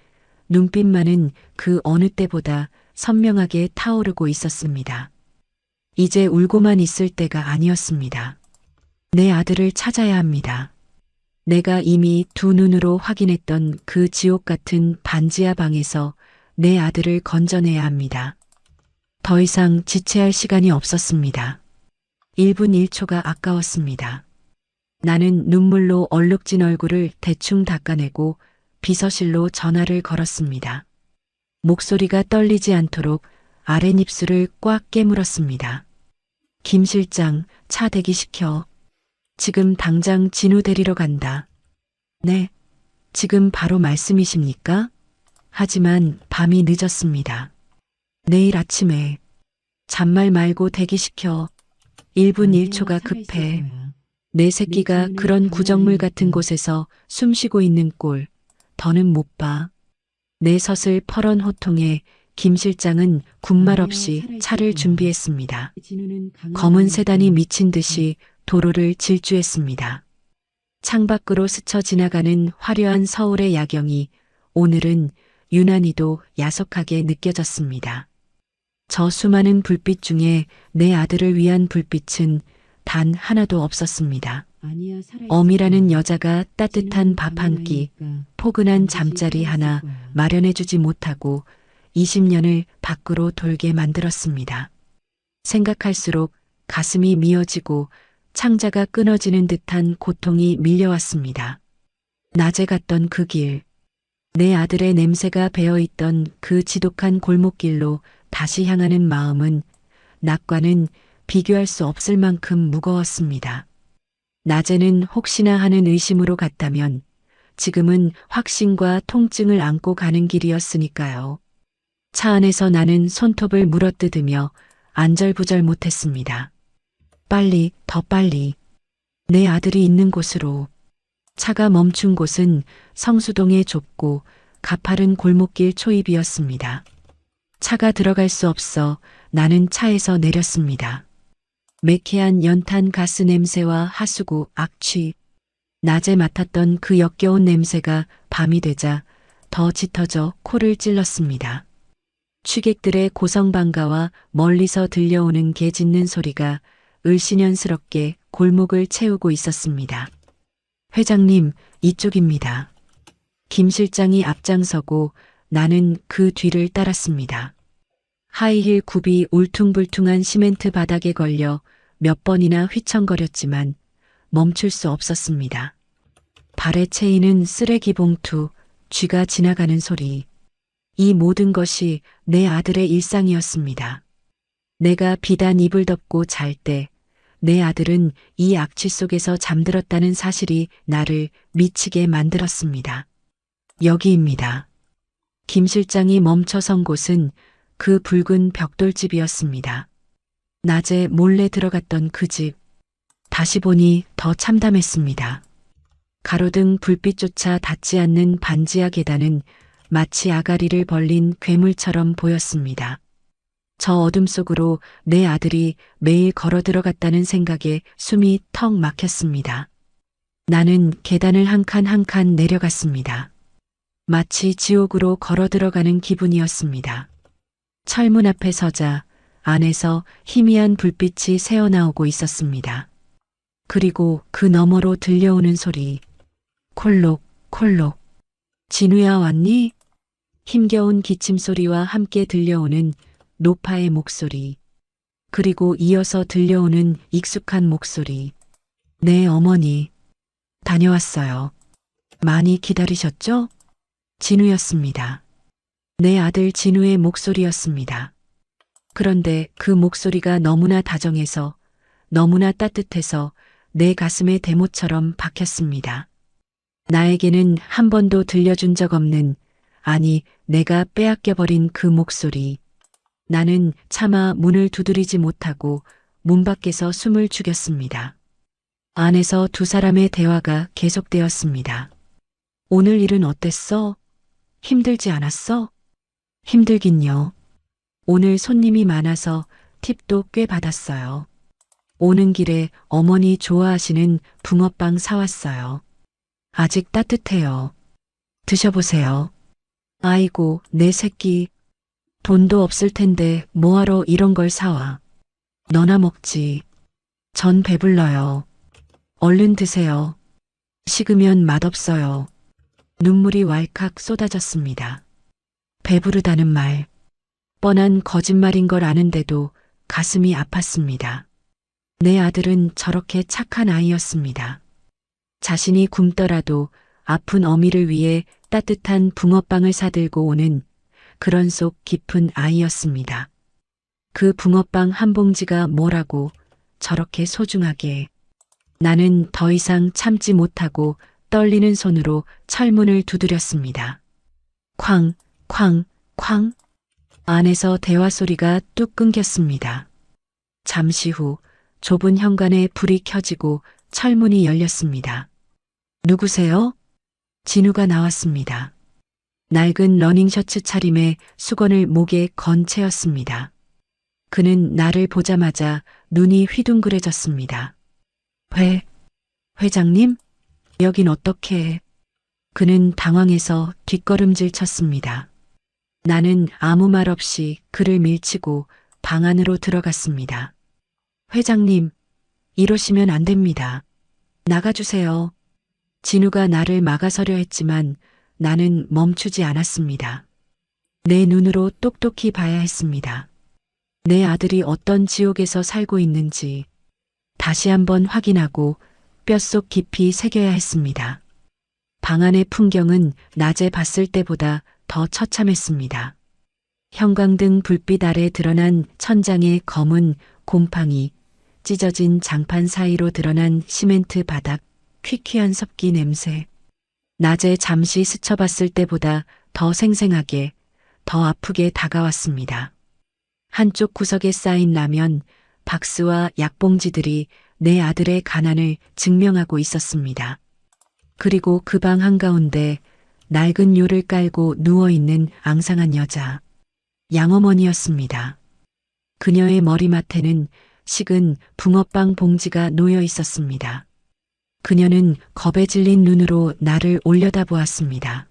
눈빛만은 그 어느 때보다 선명하게 타오르고 있었습니다. 이제 울고만 있을 때가 아니었습니다. 내 아들을 찾아야 합니다. 내가 이미 두 눈으로 확인했던 그 지옥 같은 반지하 방에서 내 아들을 건져내야 합니다. 더 이상 지체할 시간이 없었습니다. 1분 1초가 아까웠습니다. 나는 눈물로 얼룩진 얼굴을 대충 닦아내고 비서실로 전화를 걸었습니다. 목소리가 떨리지 않도록 아랫입술을 꽉 깨물었습니다. 김 실장, 차 대기시켜. 지금 당장 진우 데리러 간다. 네, 지금 바로 말씀이십니까? 하지만 밤이 늦었습니다. 내일 아침에 잔말 말고 대기시켜. 1분 1초가 급해. 내 새끼가 그런 구정물 같은 곳에서 숨쉬고 있는 꼴 더는 못 봐. 내 섯을 퍼런 호통에 김 실장은 군말 없이 차를 준비했습니다. 검은 세단이 미친 듯이 도로를 질주했습니다. 창밖으로 스쳐 지나가는 화려한 서울의 야경이 오늘은 유난히도 야속하게 느껴졌습니다. 저 수많은 불빛 중에 내 아들을 위한 불빛은 단 하나도 없었습니다. 어미라는 여자가 따뜻한 밥 한 끼, 포근한 잠자리 하나 마련해주지 못하고 20년을 밖으로 돌게 만들었습니다. 생각할수록 가슴이 미어지고 창자가 끊어지는 듯한 고통이 밀려왔습니다. 낮에 갔던 그 길, 내 아들의 냄새가 배어있던 그 지독한 골목길로 다시 향하는 마음은 낮과는 비교할 수 없을 만큼 무거웠습니다. 낮에는 혹시나 하는 의심으로 갔다면 지금은 확신과 통증을 안고 가는 길이었으니까요. 차 안에서 나는 손톱을 물어뜯으며 안절부절 못했습니다. 빨리, 더 빨리. 내 아들이 있는 곳으로. 차가 멈춘 곳은 성수동의 좁고 가파른 골목길 초입이었습니다. 차가 들어갈 수 없어 나는 차에서 내렸습니다. 매캐한 연탄 가스 냄새와 하수구, 악취. 낮에 맡았던 그 역겨운 냄새가 밤이 되자 더 짙어져 코를 찔렀습니다. 취객들의 고성방가와 멀리서 들려오는 개 짖는 소리가 을씨년스럽게 골목을 채우고 있었습니다. 회장님, 이쪽입니다. 김 실장이 앞장서고 나는 그 뒤를 따랐습니다. 하이힐 굽이 울퉁불퉁한 시멘트 바닥에 걸려 몇 번이나 휘청거렸지만 멈출 수 없었습니다. 발에 채이는 쓰레기 봉투, 쥐가 지나가는 소리. 이 모든 것이 내 아들의 일상이었습니다. 내가 비단 이불 덮고 잘 때 내 아들은 이 악취 속에서 잠들었다는 사실이 나를 미치게 만들었습니다. 여기입니다. 김 실장이 멈춰선 곳은 그 붉은 벽돌집이었습니다. 낮에 몰래 들어갔던 그 집. 다시 보니 더 참담했습니다. 가로등 불빛조차 닿지 않는 반지하 계단은 마치 아가리를 벌린 괴물처럼 보였습니다. 저 어둠 속으로 내 아들이 매일 걸어 들어갔다는 생각에 숨이 턱 막혔습니다. 나는 계단을 한 칸 한 칸 내려갔습니다. 마치 지옥으로 걸어 들어가는 기분이었습니다. 철문 앞에 서자 안에서 희미한 불빛이 새어나오고 있었습니다. 그리고 그 너머로 들려오는 소리. 콜록, 콜록. 진우야 왔니? 힘겨운 기침 소리와 함께 들려오는 노파의 목소리. 그리고 이어서 들려오는 익숙한 목소리. 네, 어머니. 다녀왔어요. 많이 기다리셨죠? 진우였습니다. 내 아들 진우의 목소리였습니다. 그런데 그 목소리가 너무나 다정해서, 너무나 따뜻해서 내 가슴에 대못처럼 박혔습니다. 나에게는 한 번도 들려준 적 없는, 아니, 내가 빼앗겨버린 그 목소리. 나는 차마 문을 두드리지 못하고 문 밖에서 숨을 죽였습니다. 안에서 두 사람의 대화가 계속되었습니다. 오늘 일은 어땠어? 힘들지 않았어? 힘들긴요. 오늘 손님이 많아서 팁도 꽤 받았어요. 오는 길에 어머니 좋아하시는 붕어빵 사왔어요. 아직 따뜻해요. 드셔보세요. 아이고, 내 새끼. 돈도 없을 텐데 뭐하러 이런 걸 사와. 너나 먹지. 전 배불러요. 얼른 드세요. 식으면 맛없어요. 눈물이 왈칵 쏟아졌습니다. 배부르다는 말. 뻔한 거짓말인 걸 아는데도 가슴이 아팠습니다. 내 아들은 저렇게 착한 아이였습니다. 자신이 굶더라도 아픈 어미를 위해 따뜻한 붕어빵을 사들고 오는 그런 속 깊은 아이였습니다. 그 붕어빵 한 봉지가 뭐라고 저렇게 소중하게. 나는 더 이상 참지 못하고 떨리는 손으로 철문을 두드렸습니다. 쾅, 쾅, 쾅. 안에서 대화 소리가 뚝 끊겼습니다. 잠시 후 좁은 현관에 불이 켜지고 철문이 열렸습니다. 누구세요? 진우가 나왔습니다. 낡은 러닝셔츠 차림에 수건을 목에 건 채였습니다. 그는 나를 보자마자 눈이 휘둥그레졌습니다. 회장님? 여긴 어떻게? 그는 당황해서 뒷걸음질 쳤습니다. 나는 아무 말 없이 그를 밀치고 방 안으로 들어갔습니다. 회장님, 이러시면 안 됩니다. 나가주세요. 진우가 나를 막아서려 했지만 나는 멈추지 않았습니다. 내 눈으로 똑똑히 봐야 했습니다. 내 아들이 어떤 지옥에서 살고 있는지 다시 한번 확인하고 뼛속 깊이 새겨야 했습니다. 방 안의 풍경은 낮에 봤을 때보다 더 처참했습니다. 형광등 불빛 아래 드러난 천장의 검은 곰팡이, 찢어진 장판 사이로 드러난 시멘트 바닥, 퀴퀴한 습기 냄새. 낮에 잠시 스쳐봤을 때보다 더 생생하게, 더 아프게 다가왔습니다. 한쪽 구석에 쌓인 라면, 박스와 약봉지들이 내 아들의 가난을 증명하고 있었습니다. 그리고 그 방 한가운데 낡은 요를 깔고 누워있는 앙상한 여자, 양어머니였습니다. 그녀의 머리맡에는 식은 붕어빵 봉지가 놓여 있었습니다. 그녀는 겁에 질린 눈으로 나를 올려다보았습니다.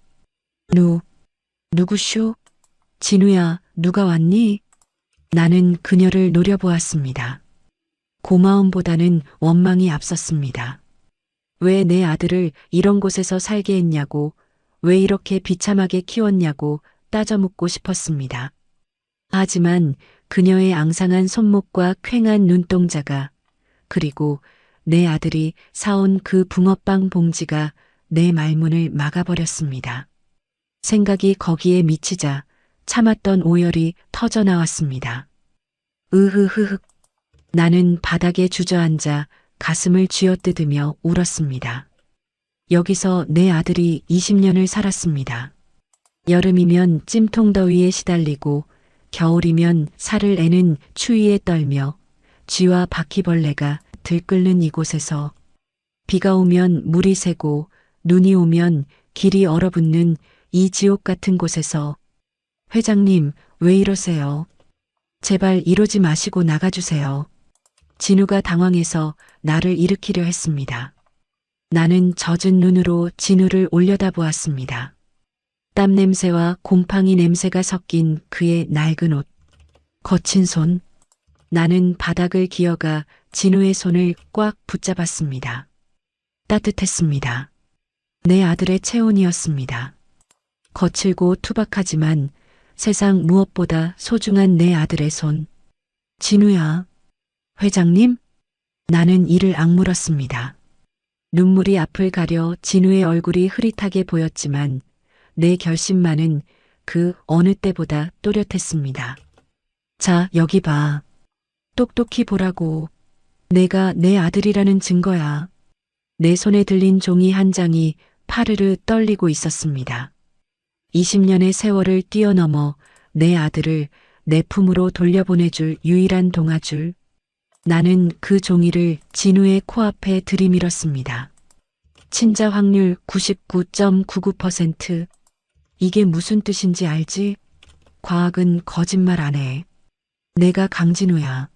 누구쇼? 진우야, 누가 왔니? 나는 그녀를 노려보았습니다. 고마움보다는 원망이 앞섰습니다. 왜 내 아들을 이런 곳에서 살게 했냐고, 왜 이렇게 비참하게 키웠냐고 따져 묻고 싶었습니다. 하지만 그녀의 앙상한 손목과 퀭한 눈동자가, 그리고 내 아들이 사온 그 붕어빵 봉지가 내 말문을 막아버렸습니다. 생각이 거기에 미치자 참았던 오열이 터져나왔습니다. 으흐흐흐. 나는 바닥에 주저앉아 가슴을 쥐어뜯으며 울었습니다. 여기서 내 아들이 20년을 살았습니다. 여름이면 찜통더위에 시달리고 겨울이면 살을 애는 추위에 떨며 쥐와 바퀴벌레가 들끓는 이곳에서, 비가 오면 물이 새고 눈이 오면 길이 얼어붙는 이 지옥 같은 곳에서. 회장님, 왜 이러세요? 제발 이러지 마시고 나가주세요. 진우가 당황해서 나를 일으키려 했습니다. 나는 젖은 눈으로 진우를 올려다보았습니다. 땀 냄새와 곰팡이 냄새가 섞인 그의 낡은 옷, 거친 손. 나는 바닥을 기어가 진우의 손을 꽉 붙잡았습니다. 따뜻했습니다. 내 아들의 체온이었습니다. 거칠고 투박하지만 세상 무엇보다 소중한 내 아들의 손. 진우야. 회장님? 나는 이를 악물었습니다. 눈물이 앞을 가려 진우의 얼굴이 흐릿하게 보였지만 내 결심만은 그 어느 때보다 또렷했습니다. 자, 여기 봐. 똑똑히 보라고. 내가 내 아들이라는 증거야. 내 손에 들린 종이 한 장이 파르르 떨리고 있었습니다. 20년의 세월을 뛰어넘어 내 아들을 내 품으로 돌려보내줄 유일한 동아줄. 나는 그 종이를 진우의 코앞에 들이밀었습니다. 친자 확률 99.99%. 이게 무슨 뜻인지 알지? 과학은 거짓말 안 해. 내가 강진우야.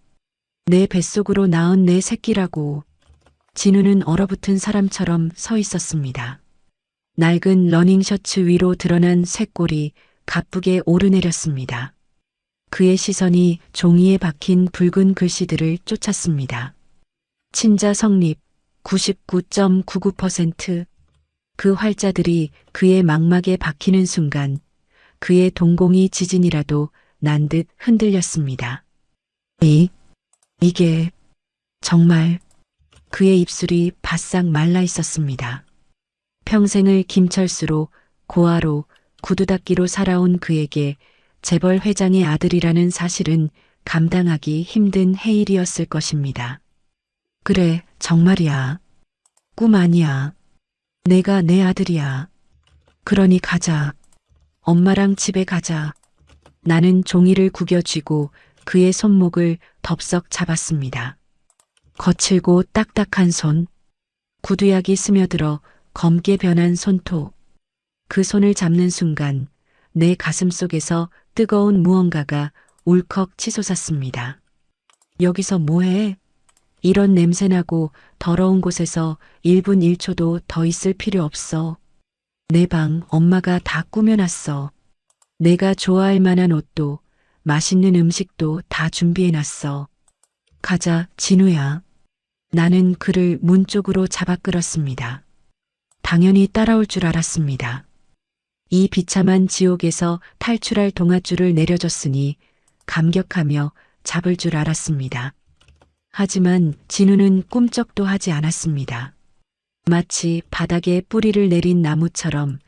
내 뱃속으로 낳은 내 새끼라고. 진우는 얼어붙은 사람처럼 서 있었습니다. 낡은 러닝셔츠 위로 드러난 쇄골이 가쁘게 오르내렸습니다. 그의 시선이 종이에 박힌 붉은 글씨들을 쫓았습니다. 친자 성립 99.99%. 그 활자들이 그의 망막에 박히는 순간 그의 동공이 지진이라도 난 듯 흔들렸습니다. 이게 정말. 그의 입술이 바싹 말라 있었습니다. 평생을 김철수로, 고아로, 구두닦이로 살아온 그에게 재벌 회장의 아들이라는 사실은 감당하기 힘든 해일이었을 것입니다. 그래, 정말이야. 꿈 아니야. 내가 내 아들이야. 그러니 가자. 엄마랑 집에 가자. 나는 종이를 구겨 쥐고 그의 손목을 덥석 잡았습니다. 거칠고 딱딱한 손, 구두약이 스며들어 검게 변한 손톱. 그 손을 잡는 순간 내 가슴 속에서 뜨거운 무언가가 울컥 치솟았습니다. 여기서 뭐해? 이런 냄새나고 더러운 곳에서 1분 1초도 더 있을 필요 없어. 내 방 엄마가 다 꾸며놨어. 내가 좋아할 만한 옷도 맛있는 음식도 다 준비해놨어. 가자, 진우야. 나는 그를 문 쪽으로 잡아 끌었습니다. 당연히 따라올 줄 알았습니다. 이 비참한 지옥에서 탈출할 동아줄을 내려줬으니 감격하며 잡을 줄 알았습니다. 하지만 진우는 꿈쩍도 하지 않았습니다. 마치 바닥에 뿌리를 내린 나무처럼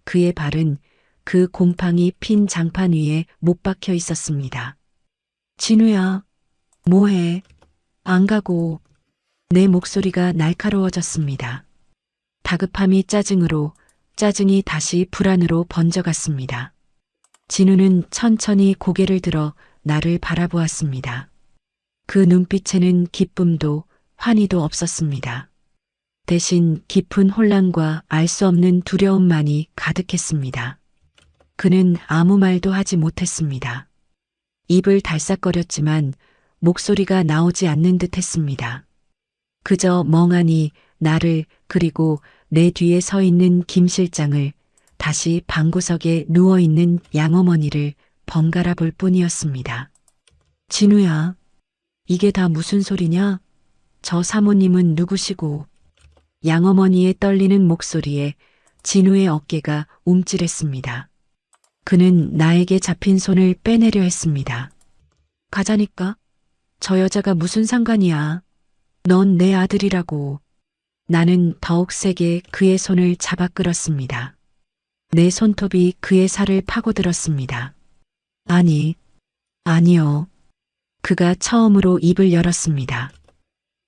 그의 발은 그 곰팡이 핀 장판 위에 못 박혀 있었습니다. 진우야, 뭐해? 안 가고. 내 목소리가 날카로워졌습니다. 다급함이 짜증으로, 짜증이 다시 불안으로 번져갔습니다. 진우는 천천히 고개를 들어 나를 바라보았습니다. 그 눈빛에는 기쁨도 환희도 없었습니다. 대신 깊은 혼란과 알 수 없는 두려움만이 가득했습니다. 그는 아무 말도 하지 못했습니다. 입을 달싹거렸지만 목소리가 나오지 않는 듯 했습니다. 그저 멍하니 나를 그리고 내 뒤에 서 있는 김 실장을 다시 방구석에 누워있는 양어머니를 번갈아 볼 뿐이었습니다. 진우야, 이게 다 무슨 소리냐? 저 사모님은 누구시고? 양어머니의 떨리는 목소리에 진우의 어깨가 움찔했습니다. 그는 나에게 잡힌 손을 빼내려 했습니다. 가자니까? 저 여자가 무슨 상관이야? 넌 내 아들이라고. 나는 더욱 세게 그의 손을 잡아 끌었습니다. 내 손톱이 그의 살을 파고들었습니다. 아니요. 그가 처음으로 입을 열었습니다.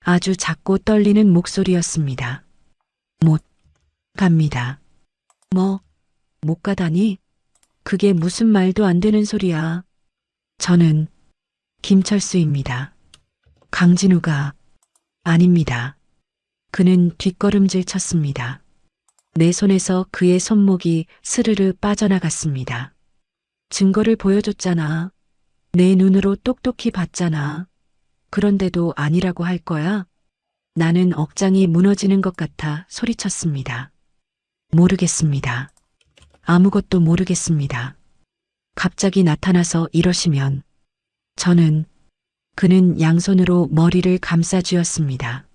아주 작고 떨리는 목소리였습니다. 못 갑니다. 못 가다니? 그게 무슨 말도 안 되는 소리야. 저는 김철수입니다. 강진우가 아닙니다. 그는 뒷걸음질 쳤습니다. 내 손에서 그의 손목이 스르르 빠져나갔습니다. 증거를 보여줬잖아. 내 눈으로 똑똑히 봤잖아. 그런데도 아니라고 할 거야? 나는 억장이 무너지는 것 같아 소리쳤습니다. 모르겠습니다. 아무것도 모르겠습니다. 갑자기 나타나서 이러시면 그는 양손으로 머리를 감싸 쥐었습니다.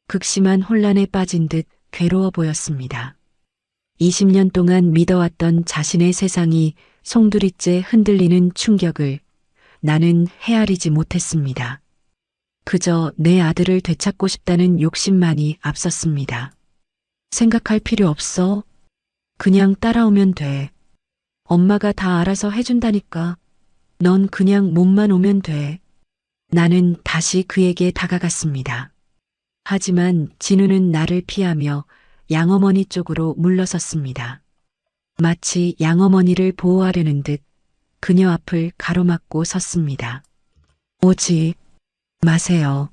극심한 혼란에 빠진 듯 괴로워 보였습니다. 20년 동안 믿어왔던 자신의 세상이 송두리째 흔들리는 충격을 나는 헤아리지 못했습니다. 그저 내 아들을 되찾고 싶다는 욕심만이 앞섰습니다. 생각할 필요 없어. 그냥 따라오면 돼. 엄마가 다 알아서 해준다니까. 넌 그냥 몸만 오면 돼. 나는 다시 그에게 다가갔습니다. 하지만 진우는 나를 피하며 양어머니 쪽으로 물러섰습니다. 마치 양어머니를 보호하려는 듯 그녀 앞을 가로막고 섰습니다. 오지 마세요.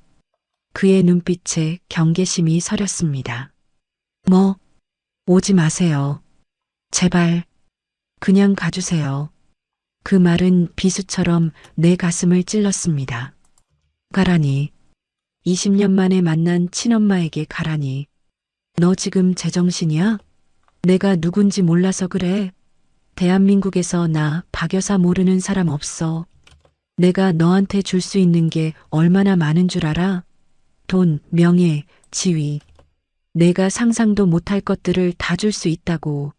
그의 눈빛에 경계심이 서렸습니다. 오지 마세요. 제발, 그냥 가주세요. 그 말은 비수처럼 내 가슴을 찔렀습니다. 가라니. 20년 만에 만난 친엄마에게 가라니. 너 지금 제정신이야? 내가 누군지 몰라서 그래. 대한민국에서 나 박 여사 모르는 사람 없어. 내가 너한테 줄 수 있는 게 얼마나 많은 줄 알아? 돈, 명예, 지위. 내가 상상도 못할 것들을 다 줄 수 있다고.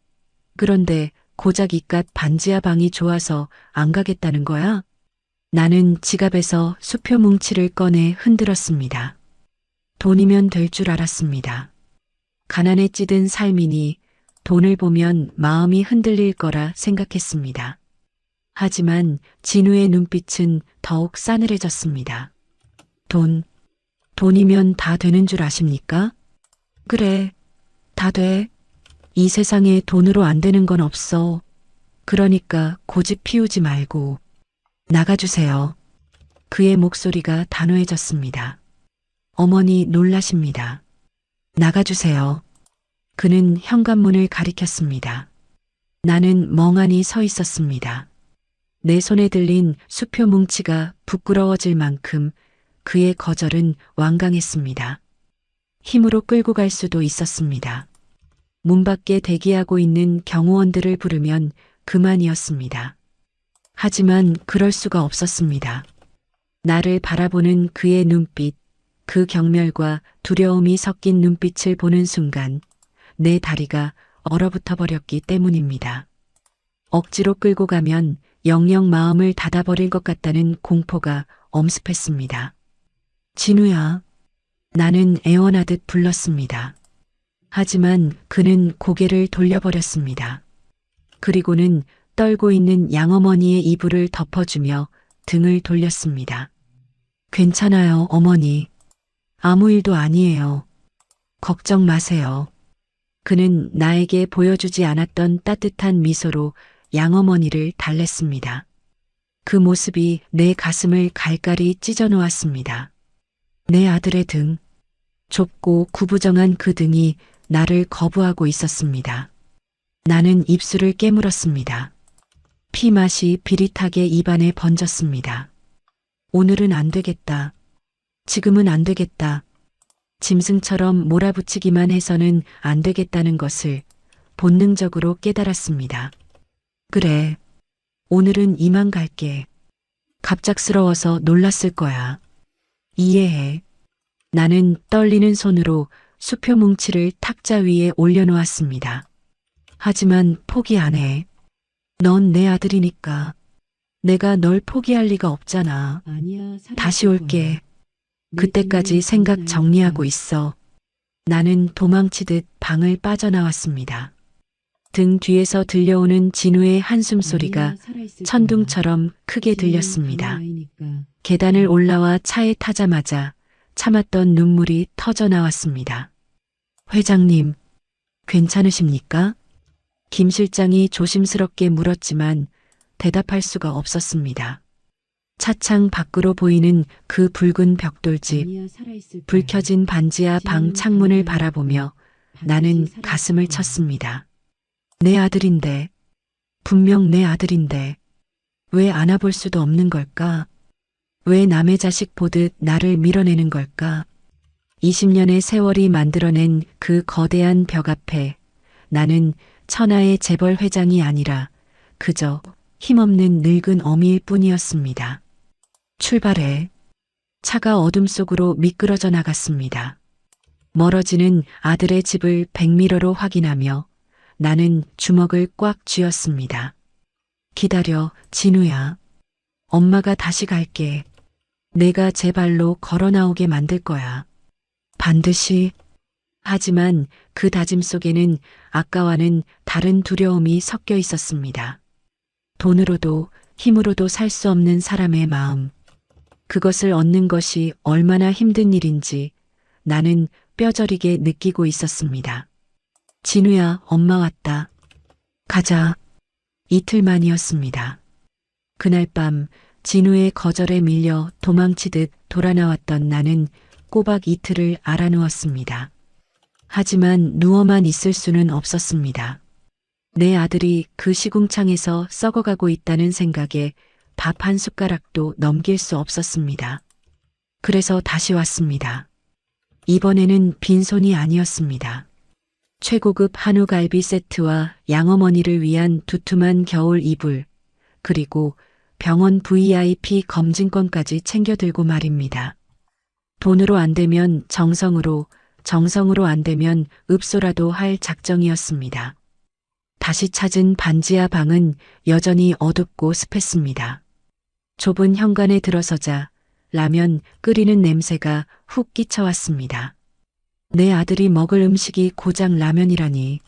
그런데 고작 이깟 반지하 방이 좋아서 안 가겠다는 거야? 나는 지갑에서 수표 뭉치를 꺼내 흔들었습니다. 돈이면 될 줄 알았습니다. 가난에 찌든 삶이니 돈을 보면 마음이 흔들릴 거라 생각했습니다. 하지만 진우의 눈빛은 더욱 싸늘해졌습니다. 돈이면 다 되는 줄 아십니까? 그래, 다 돼. 이 세상에 돈으로 안 되는 건 없어. 그러니까 고집 피우지 말고 나가주세요. 그의 목소리가 단호해졌습니다. 어머니 놀라십니다. 나가주세요. 그는 현관문을 가리켰습니다. 나는 멍하니 서 있었습니다. 내 손에 들린 수표 뭉치가 부끄러워질 만큼 그의 거절은 완강했습니다. 힘으로 끌고 갈 수도 있었습니다. 문 밖에 대기하고 있는 경호원들을 부르면 그만이었습니다. 하지만 그럴 수가 없었습니다. 나를 바라보는 그의 눈빛, 그 경멸과 두려움이 섞인 눈빛을 보는 순간 내 다리가 얼어붙어 버렸기 때문입니다. 억지로 끌고 가면 영영 마음을 닫아버릴 것 같다는 공포가 엄습했습니다. 진우야. 나는 애원하듯 불렀습니다. 하지만 그는 고개를 돌려버렸습니다. 그리고는 떨고 있는 양어머니의 이불을 덮어주며 등을 돌렸습니다. 괜찮아요, 어머니. 아무 일도 아니에요. 걱정 마세요. 그는 나에게 보여주지 않았던 따뜻한 미소로 양어머니를 달랬습니다. 그 모습이 내 가슴을 갈갈이 찢어 놓았습니다. 내 아들의 등, 좁고 구부정한 그 등이 나를 거부하고 있었습니다. 나는 입술을 깨물었습니다. 피맛이 비릿하게 입안에 번졌습니다. 오늘은 안 되겠다. 지금은 안 되겠다. 짐승처럼 몰아붙이기만 해서는 안 되겠다는 것을 본능적으로 깨달았습니다. 그래. 오늘은 이만 갈게. 갑작스러워서 놀랐을 거야. 이해해. 나는 떨리는 손으로 수표 뭉치를 탁자 위에 올려놓았습니다. 하지만 포기 안 해. 넌 내 아들이니까. 내가 널 포기할 리가 없잖아. 다시 올게. 그때까지 생각 정리하고 있어. 나는 도망치듯 방을 빠져나왔습니다. 등 뒤에서 들려오는 진우의 한숨 소리가 천둥처럼 크게 들렸습니다. 계단을 올라와 차에 타자마자 참았던 눈물이 터져 나왔습니다. 회장님, 괜찮으십니까? 김 실장이 조심스럽게 물었지만 대답할 수가 없었습니다. 차창 밖으로 보이는 그 붉은 벽돌집, 불 켜진 반지하 방 창문을 바라보며 나는 가슴을 쳤습니다. 내 아들인데, 분명 내 아들인데, 왜 안아볼 수도 없는 걸까? 왜 남의 자식 보듯 나를 밀어내는 걸까? 20년의 세월이 만들어낸 그 거대한 벽 앞에 나는 천하의 재벌 회장이 아니라 그저 힘없는 늙은 어미일 뿐이었습니다. 출발해. 차가 어둠 속으로 미끄러져 나갔습니다. 멀어지는 아들의 집을 백미러로 확인하며 나는 주먹을 꽉 쥐었습니다. 기다려, 진우야. 엄마가 다시 갈게. 내가 제 발로 걸어 나오게 만들 거야. 반드시. 하지만 그 다짐 속에는 아까와는 다른 두려움이 섞여 있었습니다. 돈으로도 힘으로도 살 수 없는 사람의 마음. 그것을 얻는 것이 얼마나 힘든 일인지 나는 뼈저리게 느끼고 있었습니다. 진우야, 엄마 왔다. 가자. 이틀 만이었습니다. 그날 밤 진우의 거절에 밀려 도망치듯 돌아 나왔던 나는 꼬박 이틀을 알아누웠습니다. 하지만 누워만 있을 수는 없었습니다. 내 아들이 그 시궁창에서 썩어가고 있다는 생각에 밥 한 숟가락도 넘길 수 없었습니다. 그래서 다시 왔습니다. 이번에는 빈손이 아니었습니다. 최고급 한우 갈비 세트와 양어머니를 위한 두툼한 겨울 이불, 그리고 병원 VIP 검진권까지 챙겨 들고 말입니다. 돈으로 안 되면 정성으로, 정성으로 안 되면 읍소라도 할 작정이었습니다. 다시 찾은 반지하 방은 여전히 어둡고 습했습니다. 좁은 현관에 들어서자 라면 끓이는 냄새가 훅 끼쳐왔습니다. 내 아들이 먹을 음식이 고작 라면이라니.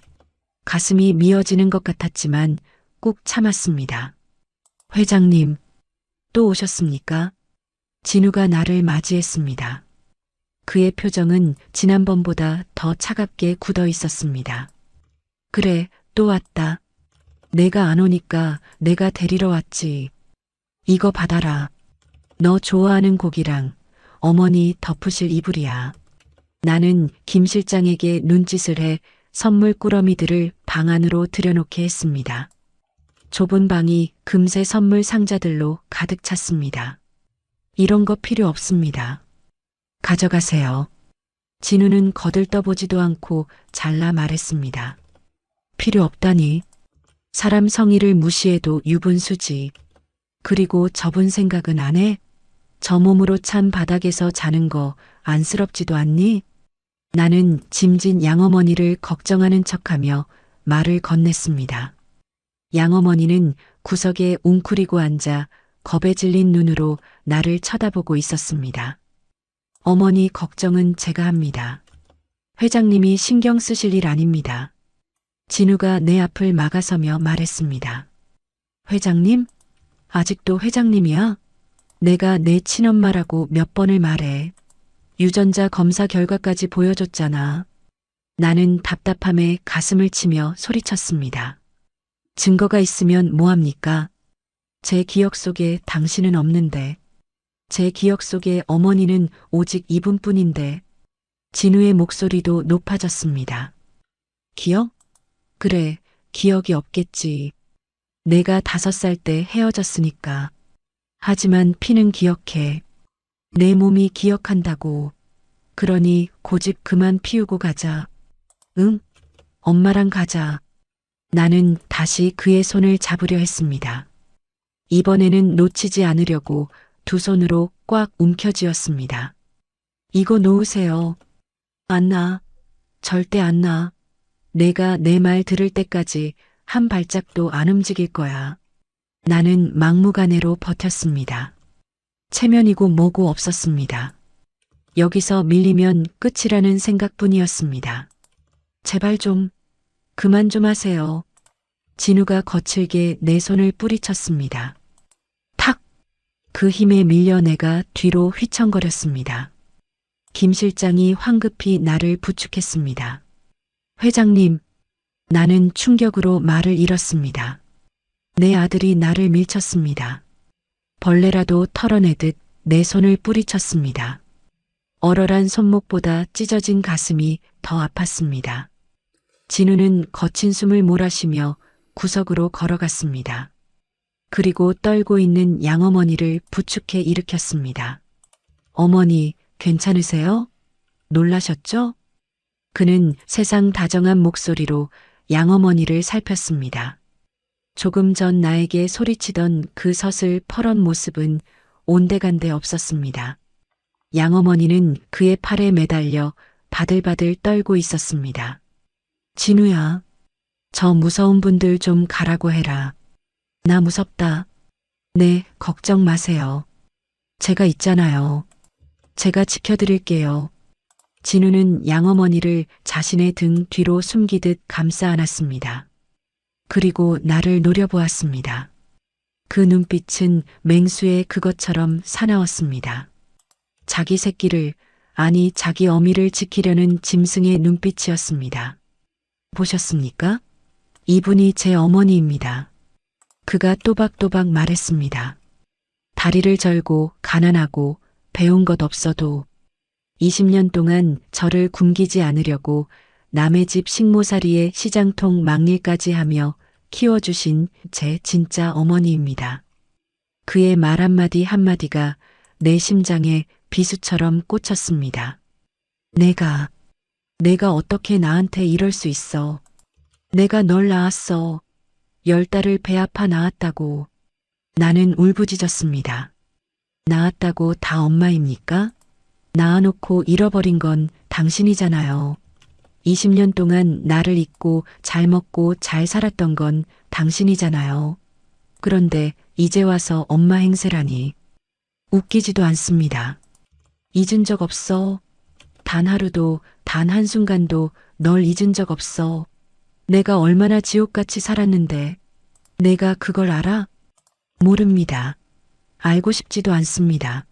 가슴이 미어지는 것 같았지만 꾹 참았습니다. 회장님, 또 오셨습니까? 진우가 나를 맞이했습니다. 그의 표정은 지난번보다 더 차갑게 굳어 있었습니다. 그래, 또 왔다. 내가 안 오니까 내가 데리러 왔지. 이거 받아라. 너 좋아하는 고기랑 어머니 덮으실 이불이야. 나는 김 실장에게 눈짓을 해 선물 꾸러미들을 방 안으로 들여놓게 했습니다. 좁은 방이 금세 선물 상자들로 가득 찼습니다. 이런 거 필요 없습니다. 가져가세요. 진우는 거들떠보지도 않고 잘라 말했습니다. 필요 없다니. 사람 성의를 무시해도 유분수지. 그리고 접은 생각은 안 해? 저 몸으로 찬 바닥에서 자는 거 안쓰럽지도 않니? 나는 짐진 양어머니를 걱정하는 척하며 말을 건넸습니다. 양어머니는 구석에 웅크리고 앉아 겁에 질린 눈으로 나를 쳐다보고 있었습니다. 어머니 걱정은 제가 합니다. 회장님이 신경 쓰실 일 아닙니다. 진우가 내 앞을 막아서며 말했습니다. 회장님? 아직도 회장님이야? 내가 내 친엄마라고 몇 번을 말해. 유전자 검사 결과까지 보여줬잖아. 나는 답답함에 가슴을 치며 소리쳤습니다. 증거가 있으면 뭐합니까? 제 기억 속에 당신은 없는데, 제 기억 속에 어머니는 오직 이분뿐인데. 진우의 목소리도 높아졌습니다. 기억? 그래, 기억이 없겠지. 내가 5살 때 헤어졌으니까. 하지만 피는 기억해. 내 몸이 기억한다고. 그러니 고집 그만 피우고 가자. 응? 엄마랑 가자. 나는 다시 그의 손을 잡으려 했습니다. 이번에는 놓치지 않으려고 두 손으로 꽉 움켜쥐었습니다. 이거 놓으세요. 안 나. 절대 안 나. 내가 내 말 들을 때까지 한 발짝도 안 움직일 거야. 나는 막무가내로 버텼습니다. 체면이고 뭐고 없었습니다. 여기서 밀리면 끝이라는 생각뿐이었습니다. 제발 좀, 그만 좀 하세요. 진우가 거칠게 내 손을 뿌리쳤습니다. 탁! 그 힘에 밀려 내가 뒤로 휘청거렸습니다. 김 실장이 황급히 나를 부축했습니다. 회장님, 나는 충격으로 말을 잃었습니다. 내 아들이 나를 밀쳤습니다. 벌레라도 털어내듯 내 손을 뿌리쳤습니다. 얼얼한 손목보다 찢어진 가슴이 더 아팠습니다. 진우는 거친 숨을 몰아쉬며 구석으로 걸어갔습니다. 그리고 떨고 있는 양어머니를 부축해 일으켰습니다. 어머니, 괜찮으세요? 놀라셨죠? 그는 세상 다정한 목소리로 양어머니를 살폈습니다. 조금 전 나에게 소리치던 그 서슬 퍼런 모습은 온데간데 없었습니다. 양어머니는 그의 팔에 매달려 바들바들 떨고 있었습니다. 진우야, 저 무서운 분들 좀 가라고 해라. 나 무섭다. 네, 걱정 마세요. 제가 있잖아요. 제가 지켜드릴게요. 진우는 양어머니를 자신의 등 뒤로 숨기듯 감싸 안았습니다. 그리고 나를 노려보았습니다. 그 눈빛은 맹수의 그것처럼 사나웠습니다. 자기 새끼를, 아니 자기 어미를 지키려는 짐승의 눈빛이었습니다. 보셨습니까? 이분이 제 어머니입니다. 그가 또박또박 말했습니다. 다리를 절고 가난하고 배운 것 없어도 20년 동안 저를 굶기지 않으려고 남의 집 식모살이에 시장통 막일까지 하며 키워주신 제 진짜 어머니입니다. 그의 말 한마디 한마디가 내 심장에 비수처럼 꽂혔습니다. 내가 어떻게 나한테 이럴 수 있어. 내가 널 낳았어. 10달을 배 아파 낳았다고. 나는 울부짖었습니다. 낳았다고 다 엄마입니까? 낳아놓고 잃어버린 건 당신이잖아요. 20년 동안 나를 잊고 잘 먹고 잘 살았던 건 당신이잖아요. 그런데 이제 와서 엄마 행세라니. 웃기지도 않습니다. 잊은 적 없어. 단 하루도, 단 한순간도 널 잊은 적 없어. 내가 얼마나 지옥같이 살았는데. 내가 그걸 알아? 모릅니다. 알고 싶지도 않습니다.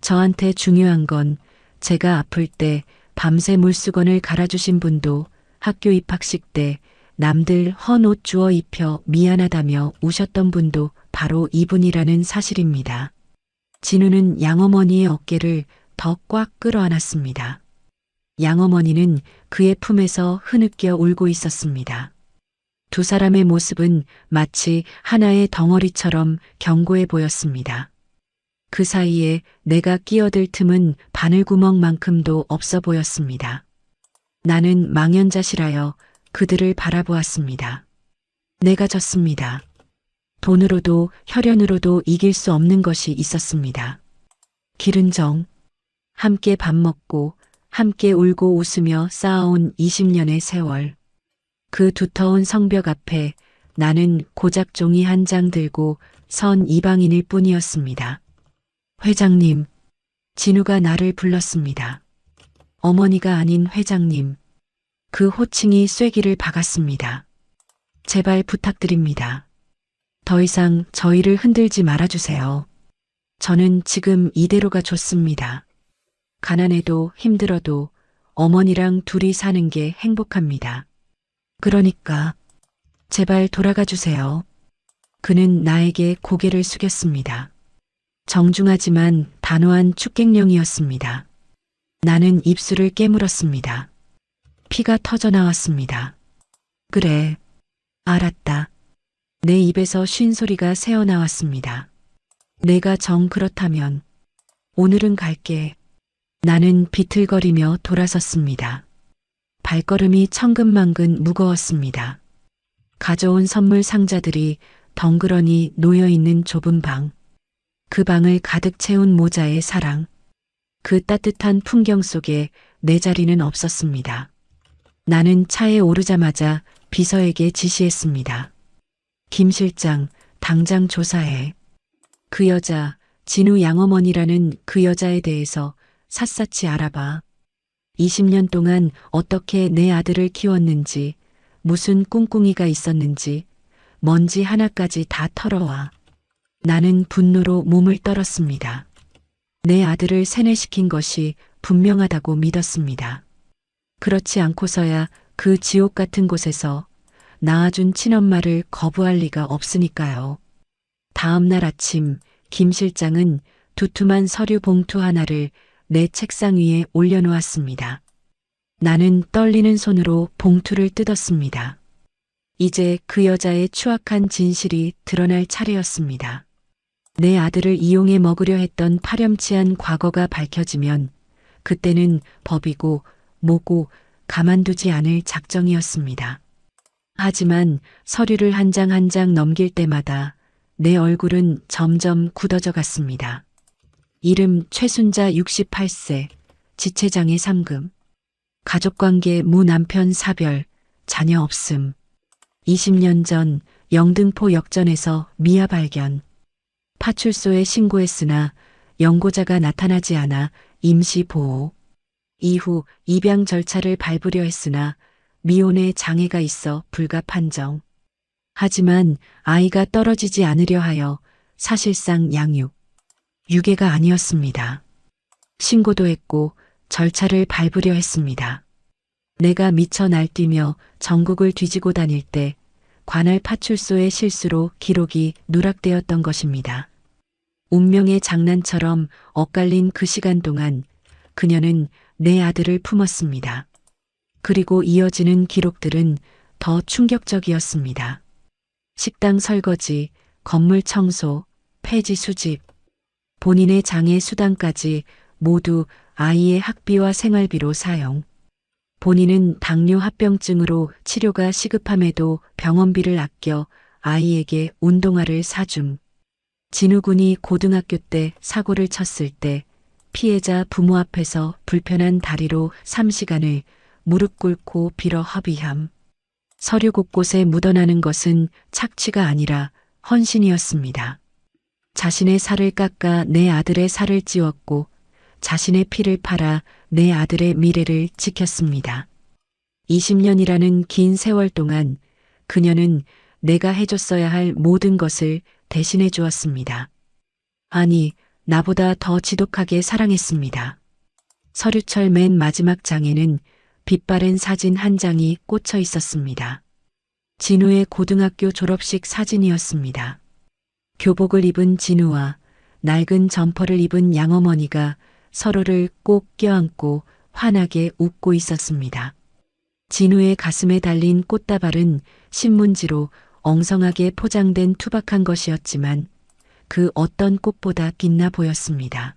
저한테 중요한 건 제가 아플 때 밤새 물수건을 갈아주신 분도 학교 입학식 때 남들 헌 옷 주워 입혀 미안하다며 우셨던 분도 바로 이분이라는 사실입니다. 진우는 양어머니의 어깨를 더 꽉 끌어안았습니다. 양어머니는 그의 품에서 흐느껴 울고 있었습니다. 두 사람의 모습은 마치 하나의 덩어리처럼 견고해 보였습니다. 그 사이에 내가 끼어들 틈은 바늘구멍만큼도 없어 보였습니다. 나는 망연자실하여 그들을 바라보았습니다. 내가 졌습니다. 돈으로도 혈연으로도 이길 수 없는 것이 있었습니다. 길은 정. 함께 밥 먹고 함께 울고 웃으며 쌓아온 20년의 세월. 그 두터운 성벽 앞에 나는 고작 종이 한 장 들고 선 이방인일 뿐이었습니다. 회장님, 진우가 나를 불렀습니다. 어머니가 아닌 회장님. 그 호칭이 쐐기를 박았습니다. 제발 부탁드립니다. 더 이상 저희를 흔들지 말아주세요. 저는 지금 이대로가 좋습니다. 가난해도 힘들어도 어머니랑 둘이 사는 게 행복합니다. 그러니까 제발 돌아가 주세요. 그는 나에게 고개를 숙였습니다. 정중하지만 단호한 축객령이었습니다. 나는 입술을 깨물었습니다. 피가 터져 나왔습니다. 그래, 알았다. 내 입에서 쉰 소리가 새어나왔습니다. 내가 정 그렇다면 오늘은 갈게. 나는 비틀거리며 돌아섰습니다. 발걸음이 천근만근 무거웠습니다. 가져온 선물 상자들이 덩그러니 놓여있는 좁은 방. 그 방을 가득 채운 모자의 사랑. 그 따뜻한 풍경 속에 내 자리는 없었습니다. 나는 차에 오르자마자 비서에게 지시했습니다. 김 실장, 당장 조사해. 그 여자, 진우 양어머니라는 그 여자에 대해서 샅샅이 알아봐. 20년 동안 어떻게 내 아들을 키웠는지, 무슨 꿍꿍이가 있었는지, 먼지 하나까지 다 털어와. 나는 분노로 몸을 떨었습니다. 내 아들을 세뇌시킨 것이 분명하다고 믿었습니다. 그렇지 않고서야 그 지옥 같은 곳에서 낳아준 친엄마를 거부할 리가 없으니까요. 다음 날 아침 김 실장은 두툼한 서류 봉투 하나를 내 책상 위에 올려놓았습니다. 나는 떨리는 손으로 봉투를 뜯었습니다. 이제 그 여자의 추악한 진실이 드러날 차례였습니다. 내 아들을 이용해 먹으려 했던 파렴치한 과거가 밝혀지면 그때는 법이고 뭐고 가만두지 않을 작정이었습니다. 하지만 서류를 한 장 한 장 넘길 때마다 내 얼굴은 점점 굳어져 갔습니다. 이름 최순자 68세, 지체장애 3금, 가족관계 무 남편 사별, 자녀 없음. 20년 전 영등포 역전에서 미아 발견. 파출소에 신고했으나 연고자가 나타나지 않아 임시 보호. 이후 입양 절차를 밟으려 했으나 미혼에 장애가 있어 불가 판정. 하지만 아이가 떨어지지 않으려 하여 사실상 양육. 유괴가 아니었습니다. 신고도 했고 절차를 밟으려 했습니다. 내가 미쳐 날뛰며 전국을 뒤지고 다닐 때 관할 파출소의 실수로 기록이 누락되었던 것입니다. 운명의 장난처럼 엇갈린 그 시간 동안 그녀는 내 아들을 품었습니다. 그리고 이어지는 기록들은 더 충격적이었습니다. 식당 설거지, 건물 청소, 폐지 수집, 본인의 장애 수당까지 모두 아이의 학비와 생활비로 사용. 본인은 당뇨 합병증으로 치료가 시급함에도 병원비를 아껴 아이에게 운동화를 사줌. 진우 군이 고등학교 때 사고를 쳤을 때 피해자 부모 앞에서 불편한 다리로 3시간을 무릎 꿇고 빌어 허비함. 서류 곳곳에 묻어나는 것은 착취가 아니라 헌신이었습니다. 자신의 살을 깎아 내 아들의 살을 찌웠고 자신의 피를 팔아 내 아들의 미래를 지켰습니다. 20년이라는 긴 세월 동안 그녀는 내가 해줬어야 할 모든 것을 대신해 주었습니다. 아니, 나보다 더 지독하게 사랑했습니다. 서류철 맨 마지막 장에는 빛바랜 사진 한 장이 꽂혀 있었습니다. 진우의 고등학교 졸업식 사진이었습니다. 교복을 입은 진우와 낡은 점퍼를 입은 양어머니가 서로를 꼭 껴안고 환하게 웃고 있었습니다. 진우의 가슴에 달린 꽃다발은 신문지로 엉성하게 포장된 투박한 것이었지만 그 어떤 꽃보다 빛나 보였습니다.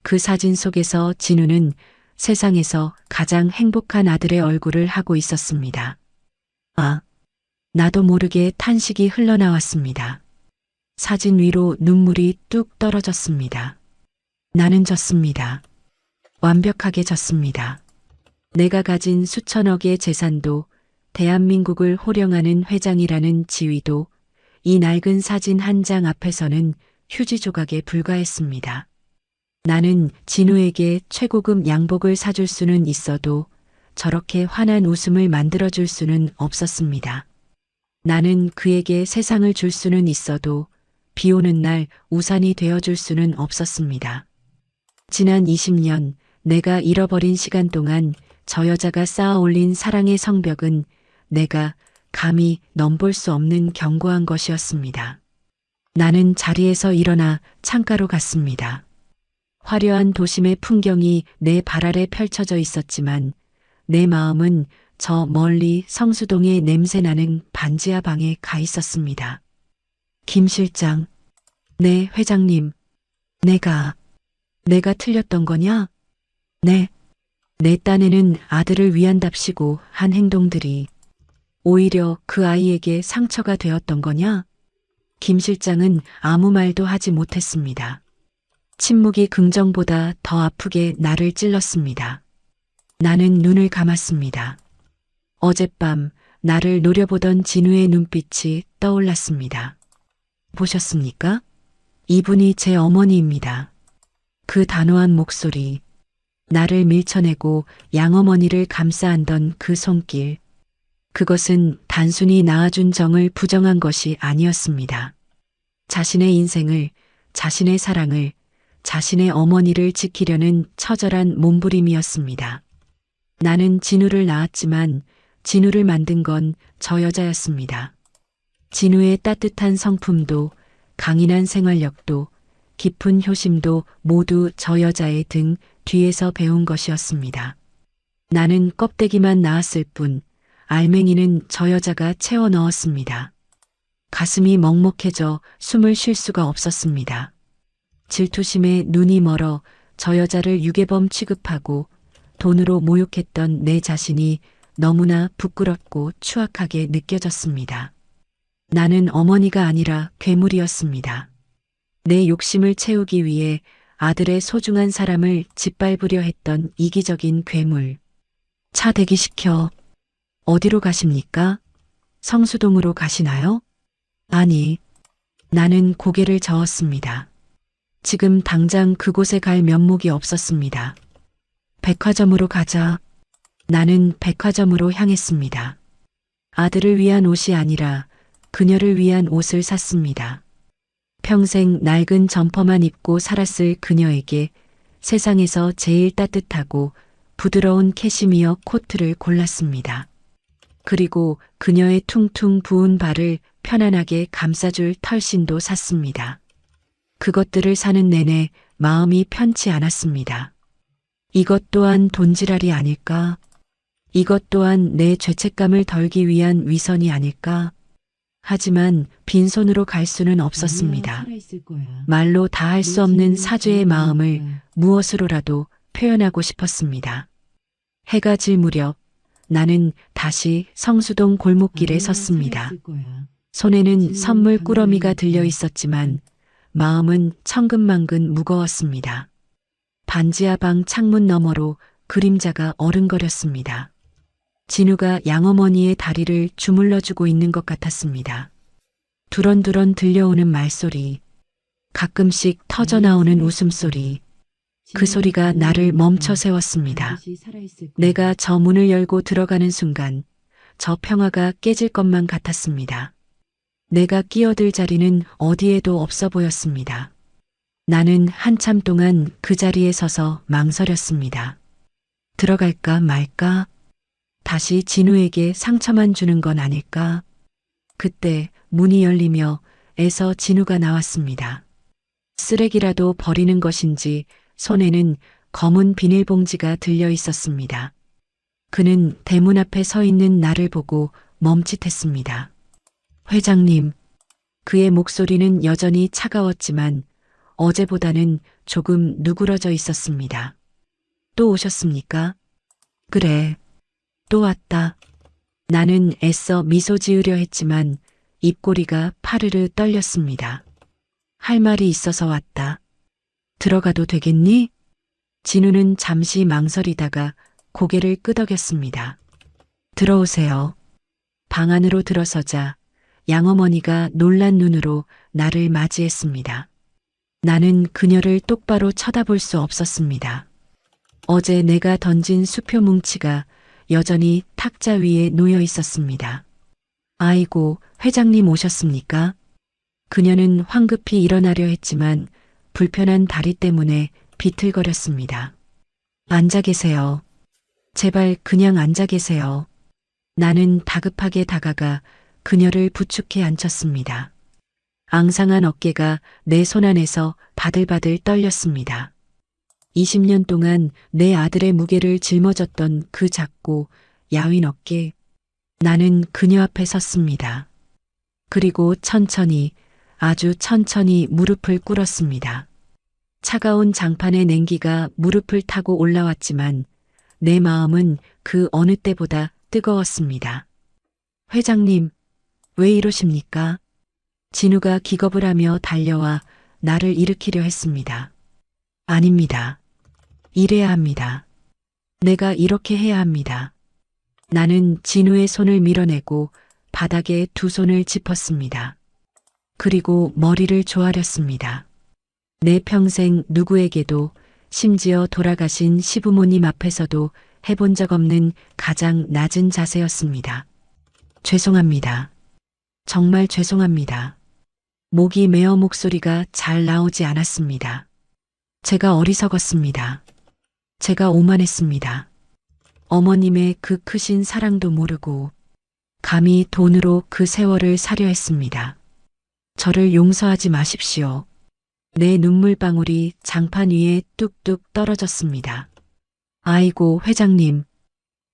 그 사진 속에서 진우는 세상에서 가장 행복한 아들의 얼굴을 하고 있었습니다. 아, 나도 모르게 탄식이 흘러나왔습니다. 사진 위로 눈물이 뚝 떨어졌습니다. 나는 졌습니다. 완벽하게 졌습니다. 내가 가진 수천억의 재산도 대한민국을 호령하는 회장이라는 지위도 이 낡은 사진 한 장 앞에서는 휴지 조각에 불과했습니다. 나는 진우에게 최고급 양복을 사줄 수는 있어도 저렇게 환한 웃음을 만들어줄 수는 없었습니다. 나는 그에게 세상을 줄 수는 있어도 비 오는 날 우산이 되어줄 수는 없었습니다. 지난 20년 내가 잃어버린 시간 동안 저 여자가 쌓아 올린 사랑의 성벽은 내가 감히 넘볼 수 없는 견고한 것이었습니다. 나는 자리에서 일어나 창가로 갔습니다. 화려한 도심의 풍경이 내 발 아래 펼쳐져 있었지만 내 마음은 저 멀리 성수동의 냄새나는 반지하 방에 가 있었습니다. 김 실장, 네 회장님, 내가 틀렸던 거냐? 네. 내 딴에는 아들을 위한답시고 한 행동들이 오히려 그 아이에게 상처가 되었던 거냐? 김 실장은 아무 말도 하지 못했습니다. 침묵이 긍정보다 더 아프게 나를 찔렀습니다. 나는 눈을 감았습니다. 어젯밤 나를 노려보던 진우의 눈빛이 떠올랐습니다. 보셨습니까? 이분이 제 어머니입니다. 그 단호한 목소리, 나를 밀쳐내고 양어머니를 감싸 안던 그 손길, 그것은 단순히 낳아준 정을 부정한 것이 아니었습니다. 자신의 인생을, 자신의 사랑을, 자신의 어머니를 지키려는 처절한 몸부림이었습니다. 나는 진우를 낳았지만 진우를 만든 건 저 여자였습니다. 진우의 따뜻한 성품도, 강인한 생활력도, 깊은 효심도 모두 저 여자의 등 뒤에서 배운 것이었습니다. 나는 껍데기만 낳았을 뿐 알맹이는 저 여자가 채워 넣었습니다. 가슴이 먹먹해져 숨을 쉴 수가 없었습니다. 질투심에 눈이 멀어 저 여자를 유괴범 취급하고 돈으로 모욕했던 내 자신이 너무나 부끄럽고 추악하게 느껴졌습니다. 나는 어머니가 아니라 괴물이었습니다. 내 욕심을 채우기 위해 아들의 소중한 사람을 짓밟으려 했던 이기적인 괴물. 차 대기시켜. 어디로 가십니까? 성수동으로 가시나요? 아니, 나는 고개를 저었습니다. 지금 당장 그곳에 갈 면목이 없었습니다. 백화점으로 가자. 나는 백화점으로 향했습니다. 아들을 위한 옷이 아니라 그녀를 위한 옷을 샀습니다. 평생 낡은 점퍼만 입고 살았을 그녀에게 세상에서 제일 따뜻하고 부드러운 캐시미어 코트를 골랐습니다. 그리고 그녀의 퉁퉁 부은 발을 편안하게 감싸줄 털신도 샀습니다. 그것들을 사는 내내 마음이 편치 않았습니다. 이것 또한 돈지랄이 아닐까? 이것 또한 내 죄책감을 덜기 위한 위선이 아닐까? 하지만 빈손으로 갈 수는 없었습니다. 말로 다 할 수 없는 사죄의 마음을 무엇으로라도 표현하고 싶었습니다. 해가 질 무렵 나는 다시 성수동 골목길에 섰습니다. 손에는 선물 꾸러미가 들려 있었지만 마음은 천근만근 무거웠습니다. 반지하 방 창문 너머로 그림자가 어른거렸습니다. 진우가 양어머니의 다리를 주물러주고 있는 것 같았습니다. 두런두런 들려오는 말소리, 가끔씩 터져나오는 웃음소리, 그 소리가 나를 멈춰 세웠습니다. 내가 저 문을 열고 들어가는 순간 저 평화가 깨질 것만 같았습니다. 내가 끼어들 자리는 어디에도 없어 보였습니다. 나는 한참 동안 그 자리에 서서 망설였습니다. 들어갈까 말까? 다시 진우에게 상처만 주는 건 아닐까? 그때 문이 열리며 애서 진우가 나왔습니다. 쓰레기라도 버리는 것인지 손에는 검은 비닐봉지가 들려 있었습니다. 그는 대문 앞에 서 있는 나를 보고 멈칫했습니다. 회장님, 그의 목소리는 여전히 차가웠지만 어제보다는 조금 누그러져 있었습니다. 또 오셨습니까? 그래, 또 왔다. 나는 애써 미소 지으려 했지만 입꼬리가 파르르 떨렸습니다. 할 말이 있어서 왔다. 들어가도 되겠니? 진우는 잠시 망설이다가 고개를 끄덕였습니다. 들어오세요. 방 안으로 들어서자 양어머니가 놀란 눈으로 나를 맞이했습니다. 나는 그녀를 똑바로 쳐다볼 수 없었습니다. 어제 내가 던진 수표 뭉치가 여전히 탁자 위에 놓여 있었습니다. 아이고, 회장님 오셨습니까? 그녀는 황급히 일어나려 했지만 불편한 다리 때문에 비틀거렸습니다. 앉아 계세요. 제발 그냥 앉아 계세요. 나는 다급하게 다가가 그녀를 부축해 앉혔습니다. 앙상한 어깨가 내 손안에서 바들바들 떨렸습니다. 20년 동안 내 아들의 무게를 짊어졌던 그 작고 야윈 어깨, 나는 그녀 앞에 섰습니다. 그리고 천천히, 아주 천천히 무릎을 꿇었습니다. 차가운 장판의 냉기가 무릎을 타고 올라왔지만 내 마음은 그 어느 때보다 뜨거웠습니다. 회장님, 왜 이러십니까? 진우가 기겁을 하며 달려와 나를 일으키려 했습니다. 아닙니다. 이래야 합니다. 내가 이렇게 해야 합니다. 나는 진우의 손을 밀어내고 바닥에 두 손을 짚었습니다. 그리고 머리를 조아렸습니다. 내 평생 누구에게도, 심지어 돌아가신 시부모님 앞에서도 해본 적 없는 가장 낮은 자세였습니다. 죄송합니다. 정말 죄송합니다. 목이 메어 목소리가 잘 나오지 않았습니다. 제가 어리석었습니다. 제가 오만했습니다. 어머님의 그 크신 사랑도 모르고 감히 돈으로 그 세월을 사려 했습니다. 저를 용서하지 마십시오. 내 눈물방울이 장판 위에 뚝뚝 떨어졌습니다. 아이고, 회장님.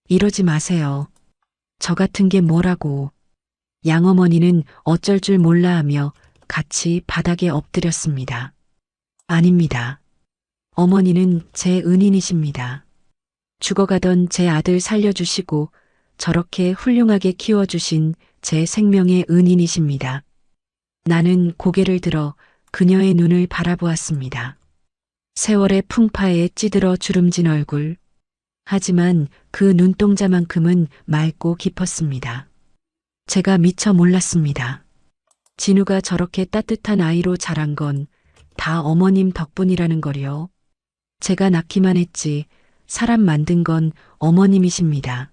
이러지 마세요. 저 같은 게 뭐라고. 양어머니는 어쩔 줄 몰라 하며 같이 바닥에 엎드렸습니다. 아닙니다. 어머니는 제 은인이십니다. 죽어가던 제 아들 살려주시고 저렇게 훌륭하게 키워주신 제 생명의 은인이십니다. 나는 고개를 들어 그녀의 눈을 바라보았습니다. 세월의 풍파에 찌들어 주름진 얼굴. 하지만 그 눈동자만큼은 맑고 깊었습니다. 제가 미처 몰랐습니다. 진우가 저렇게 따뜻한 아이로 자란 건 다 어머님 덕분이라는 걸요. 제가 낳기만 했지 사람 만든 건 어머님이십니다.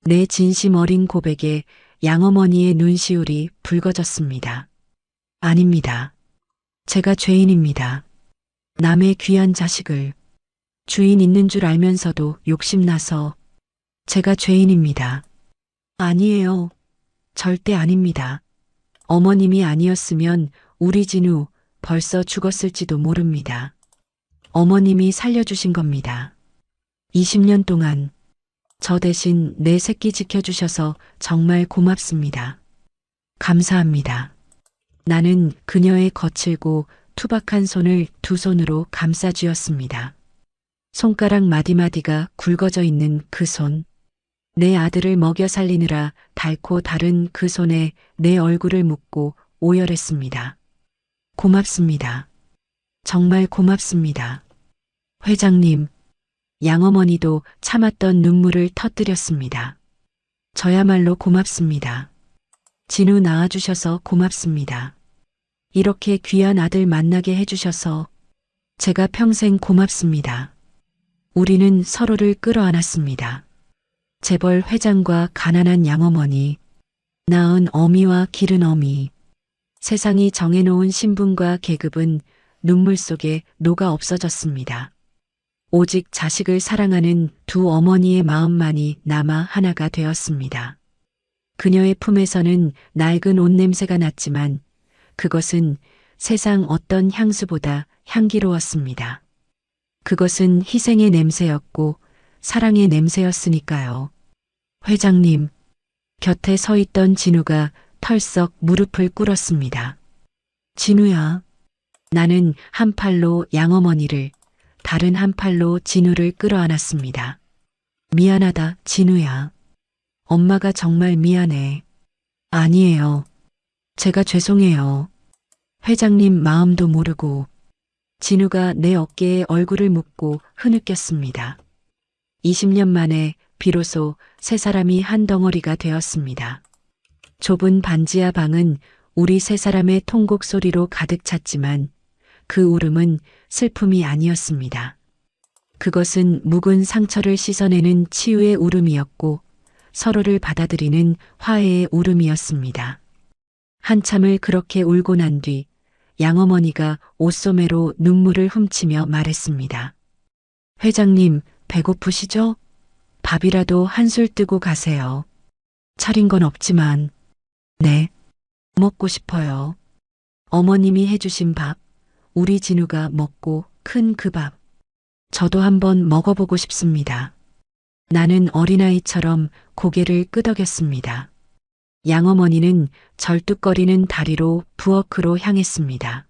내 진심 어린 고백에 양어머니의 눈시울이 붉어졌습니다. 아닙니다. 제가 죄인입니다. 남의 귀한 자식을 주인 있는 줄 알면서도 욕심나서 제가 죄인입니다. 아니에요. 절대 아닙니다. 어머님이 아니었으면 우리 진우 벌써 죽었을지도 모릅니다. 어머님이 살려주신 겁니다. 20년 동안 저 대신 내 새끼 지켜주셔서 정말 고맙습니다. 감사합니다. 나는 그녀의 거칠고 투박한 손을 두 손으로 감싸 쥐었습니다. 손가락 마디마디가 굵어져 있는 그 손. 내 아들을 먹여 살리느라 닳고 다른 그 손에 내 얼굴을 묻고 오열했습니다. 고맙습니다. 정말 고맙습니다. 회장님, 양어머니도 참았던 눈물을 터뜨렸습니다. 저야말로 고맙습니다. 진우 낳아주셔서 고맙습니다. 이렇게 귀한 아들 만나게 해주셔서 제가 평생 고맙습니다. 우리는 서로를 끌어안았습니다. 재벌 회장과 가난한 양어머니, 낳은 어미와 기른 어미, 세상이 정해놓은 신분과 계급은 눈물 속에 녹아 없어졌습니다. 오직 자식을 사랑하는 두 어머니의 마음만이 남아 하나가 되었습니다. 그녀의 품에서는 낡은 옷 냄새가 났지만 그것은 세상 어떤 향수보다 향기로웠습니다. 그것은 희생의 냄새였고 사랑의 냄새였으니까요. 회장님, 곁에 서 있던 진우가 털썩 무릎을 꿇었습니다. 진우야. 나는 한 팔로 양어머니를, 다른 한 팔로 진우를 끌어안았습니다. 미안하다, 진우야. 엄마가 정말 미안해. 아니에요. 제가 죄송해요. 회장님 마음도 모르고. 진우가 내 어깨에 얼굴을 묻고 흐느꼈습니다. 20년 만에 비로소 세 사람이 한 덩어리가 되었습니다. 좁은 반지하 방은 우리 세 사람의 통곡 소리로 가득 찼지만 그 울음은 슬픔이 아니었습니다. 그것은 묵은 상처를 씻어내는 치유의 울음이었고 서로를 받아들이는 화해의 울음이었습니다. 한참을 그렇게 울고 난 뒤 양어머니가 옷소매로 눈물을 훔치며 말했습니다. 회장님, 배고프시죠? 밥이라도 한술 뜨고 가세요. 차린 건 없지만, 네, 먹고 싶어요. 어머님이 해주신 밥, 우리 진우가 먹고 큰 그 밥. 저도 한번 먹어보고 싶습니다. 나는 어린아이처럼 고개를 끄덕였습니다. 양어머니는 절뚝거리는 다리로 부엌으로 향했습니다.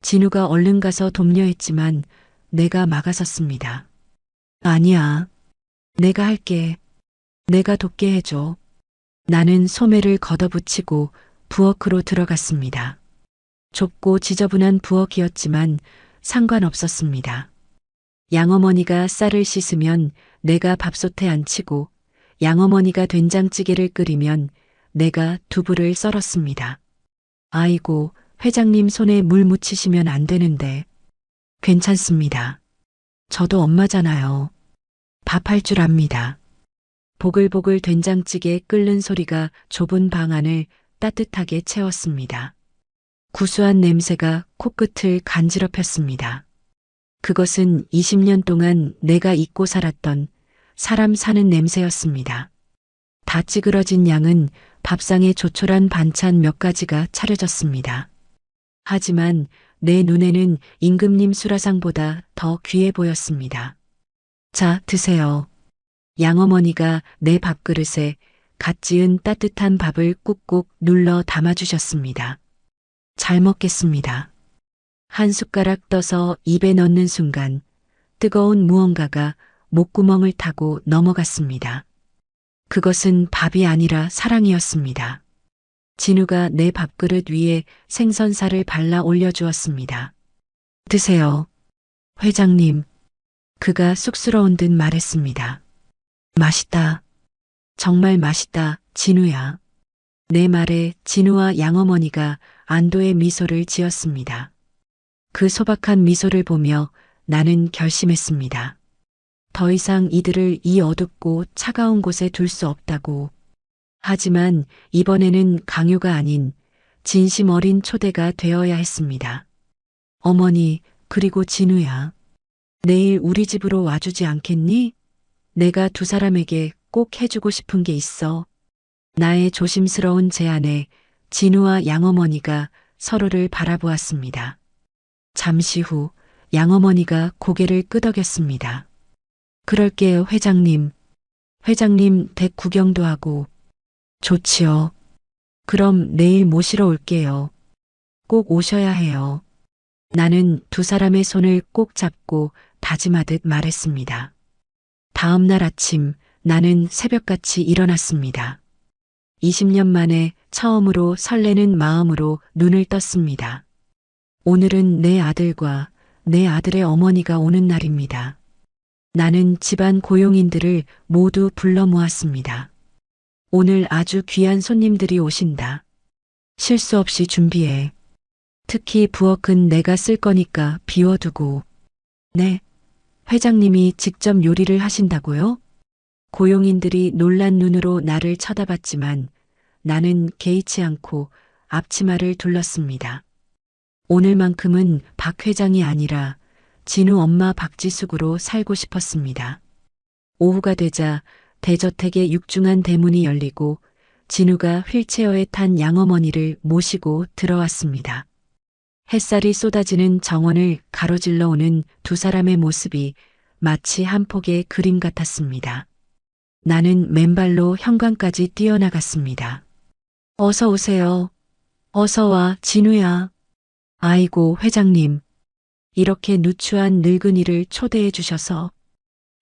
진우가 얼른 가서 돕려 했지만 내가 막아섰습니다. 아니야. 내가 할게. 내가 돕게 해줘. 나는 소매를 걷어붙이고 부엌으로 들어갔습니다. 좁고 지저분한 부엌이었지만 상관없었습니다. 양어머니가 쌀을 씻으면 내가 밥솥에 앉히고 양어머니가 된장찌개를 끓이면 내가 두부를 썰었습니다. 아이고, 회장님 손에 물 묻히시면 안 되는데. 괜찮습니다. 저도 엄마잖아요. 밥할 줄 압니다. 보글보글 된장찌개 끓는 소리가 좁은 방 안을 따뜻하게 채웠습니다. 구수한 냄새가 코끝을 간지럽혔습니다. 그것은 20년 동안 내가 잊고 살았던 사람 사는 냄새였습니다. 다 찌그러진 양은 밥상에 조촐한 반찬 몇 가지가 차려졌습니다. 하지만 내 눈에는 임금님 수라상보다 더 귀해 보였습니다. 자, 드세요. 양어머니가 내 밥그릇에 갓 지은 따뜻한 밥을 꾹꾹 눌러 담아주셨습니다. 잘 먹겠습니다. 한 숟가락 떠서 입에 넣는 순간 뜨거운 무언가가 목구멍을 타고 넘어갔습니다. 그것은 밥이 아니라 사랑이었습니다. 진우가 내 밥그릇 위에 생선살을 발라 올려주었습니다. 드세요. 회장님. 그가 쑥스러운 듯 말했습니다. 맛있다. 정말 맛있다, 진우야. 내 말에 진우와 양어머니가 안도의 미소를 지었습니다. 그 소박한 미소를 보며 나는 결심했습니다. 더 이상 이들을 이 어둡고 차가운 곳에 둘 수 없다고. 하지만 이번에는 강요가 아닌 진심 어린 초대가 되어야 했습니다. 어머니, 그리고 진우야. 내일 우리 집으로 와주지 않겠니? 내가 두 사람에게 꼭 해주고 싶은 게 있어. 나의 조심스러운 제안에 진우와 양어머니가 서로를 바라보았습니다. 잠시 후 양어머니가 고개를 끄덕였습니다. 그럴게요, 회장님. 회장님 댁 구경도 하고. 좋지요. 그럼 내일 모시러 올게요. 꼭 오셔야 해요. 나는 두 사람의 손을 꼭 잡고 다짐하듯 말했습니다. 다음 날 아침 나는 새벽같이 일어났습니다. 20년 만에 처음으로 설레는 마음으로 눈을 떴습니다. 오늘은 내 아들과 내 아들의 어머니가 오는 날입니다. 나는 집안 고용인들을 모두 불러 모았습니다. 오늘 아주 귀한 손님들이 오신다. 실수 없이 준비해. 특히 부엌은 내가 쓸 거니까 비워두고. 네. 회장님이 직접 요리를 하신다고요? 고용인들이 놀란 눈으로 나를 쳐다봤지만 나는 개의치 않고 앞치마를 둘렀습니다. 오늘만큼은 박 회장이 아니라 진우 엄마 박지숙으로 살고 싶었습니다. 오후가 되자 대저택의 육중한 대문이 열리고 진우가 휠체어에 탄 양어머니를 모시고 들어왔습니다. 햇살이 쏟아지는 정원을 가로질러 오는 두 사람의 모습이 마치 한 폭의 그림 같았습니다. 나는 맨발로 현관까지 뛰어나갔습니다. 어서 오세요. 어서 와, 진우야. 아이고, 회장님. 이렇게 누추한 늙은이를 초대해 주셔서.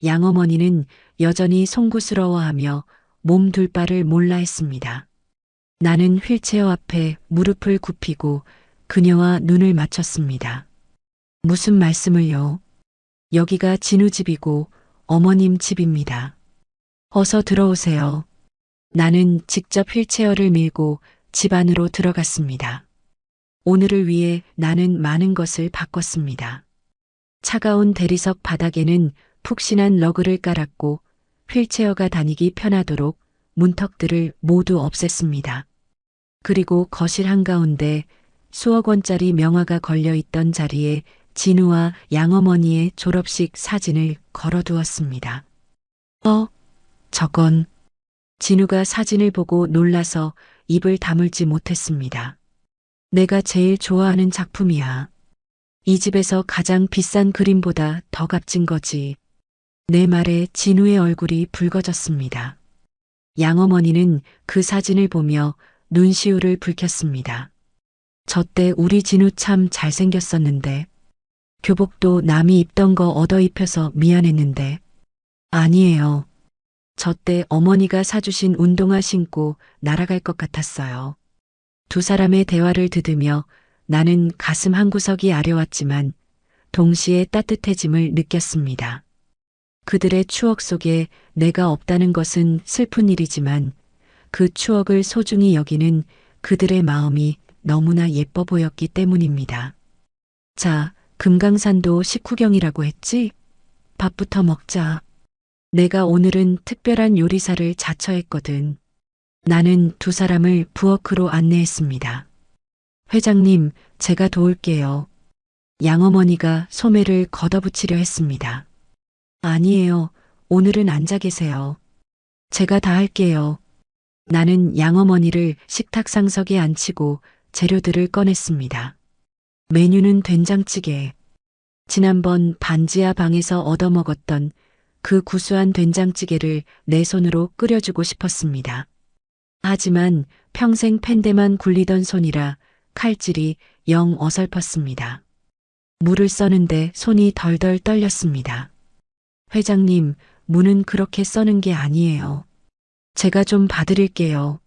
양어머니는 여전히 송구스러워하며 몸 둘 바를 몰라 했습니다. 나는 휠체어 앞에 무릎을 굽히고 그녀와 눈을 맞췄습니다. 무슨 말씀을요? 여기가 진우 집이고 어머님 집입니다. 어서 들어오세요. 나는 직접 휠체어를 밀고 집 안으로 들어갔습니다. 오늘을 위해 나는 많은 것을 바꿨습니다. 차가운 대리석 바닥에는 푹신한 러그를 깔았고 휠체어가 다니기 편하도록 문턱들을 모두 없앴습니다. 그리고 거실 한가운데 수억 원짜리 명화가 걸려 있던 자리에 진우와 양어머니의 졸업식 사진을 걸어두었습니다. 저건. 진우가 사진을 보고 놀라서 입을 다물지 못했습니다. 내가 제일 좋아하는 작품이야. 이 집에서 가장 비싼 그림보다 더 값진 거지. 내 말에 진우의 얼굴이 붉어졌습니다. 양어머니는 그 사진을 보며 눈시울을 붉혔습니다. 저때 우리 진우 참 잘생겼었는데. 교복도 남이 입던 거 얻어 입혀서 미안했는데. 아니에요. 저때 어머니가 사주신 운동화 신고 날아갈 것 같았어요. 두 사람의 대화를 들으며 나는 가슴 한구석이 아려왔지만 동시에 따뜻해짐을 느꼈습니다. 그들의 추억 속에 내가 없다는 것은 슬픈 일이지만 그 추억을 소중히 여기는 그들의 마음이 너무나 예뻐 보였기 때문입니다. 자, 금강산도 식후경이라고 했지? 밥부터 먹자. 내가 오늘은 특별한 요리사를 자처했거든. 나는 두 사람을 부엌으로 안내했습니다. 회장님, 제가 도울게요. 양어머니가 소매를 걷어붙이려 했습니다. 아니에요. 오늘은 앉아 계세요. 제가 다 할게요. 나는 양어머니를 식탁 상석에 앉히고 재료들을 꺼냈습니다. 메뉴는 된장찌개. 지난번 반지하 방에서 얻어먹었던 그 구수한 된장찌개를 내 손으로 끓여주고 싶었습니다. 하지만 평생 팬데만 굴리던 손이라 칼질이 영 어설펐습니다. 물을 써는데 손이 덜덜 떨렸습니다. 회장님, 무는 그렇게 써는 게 아니에요. 제가 좀 봐드릴게요.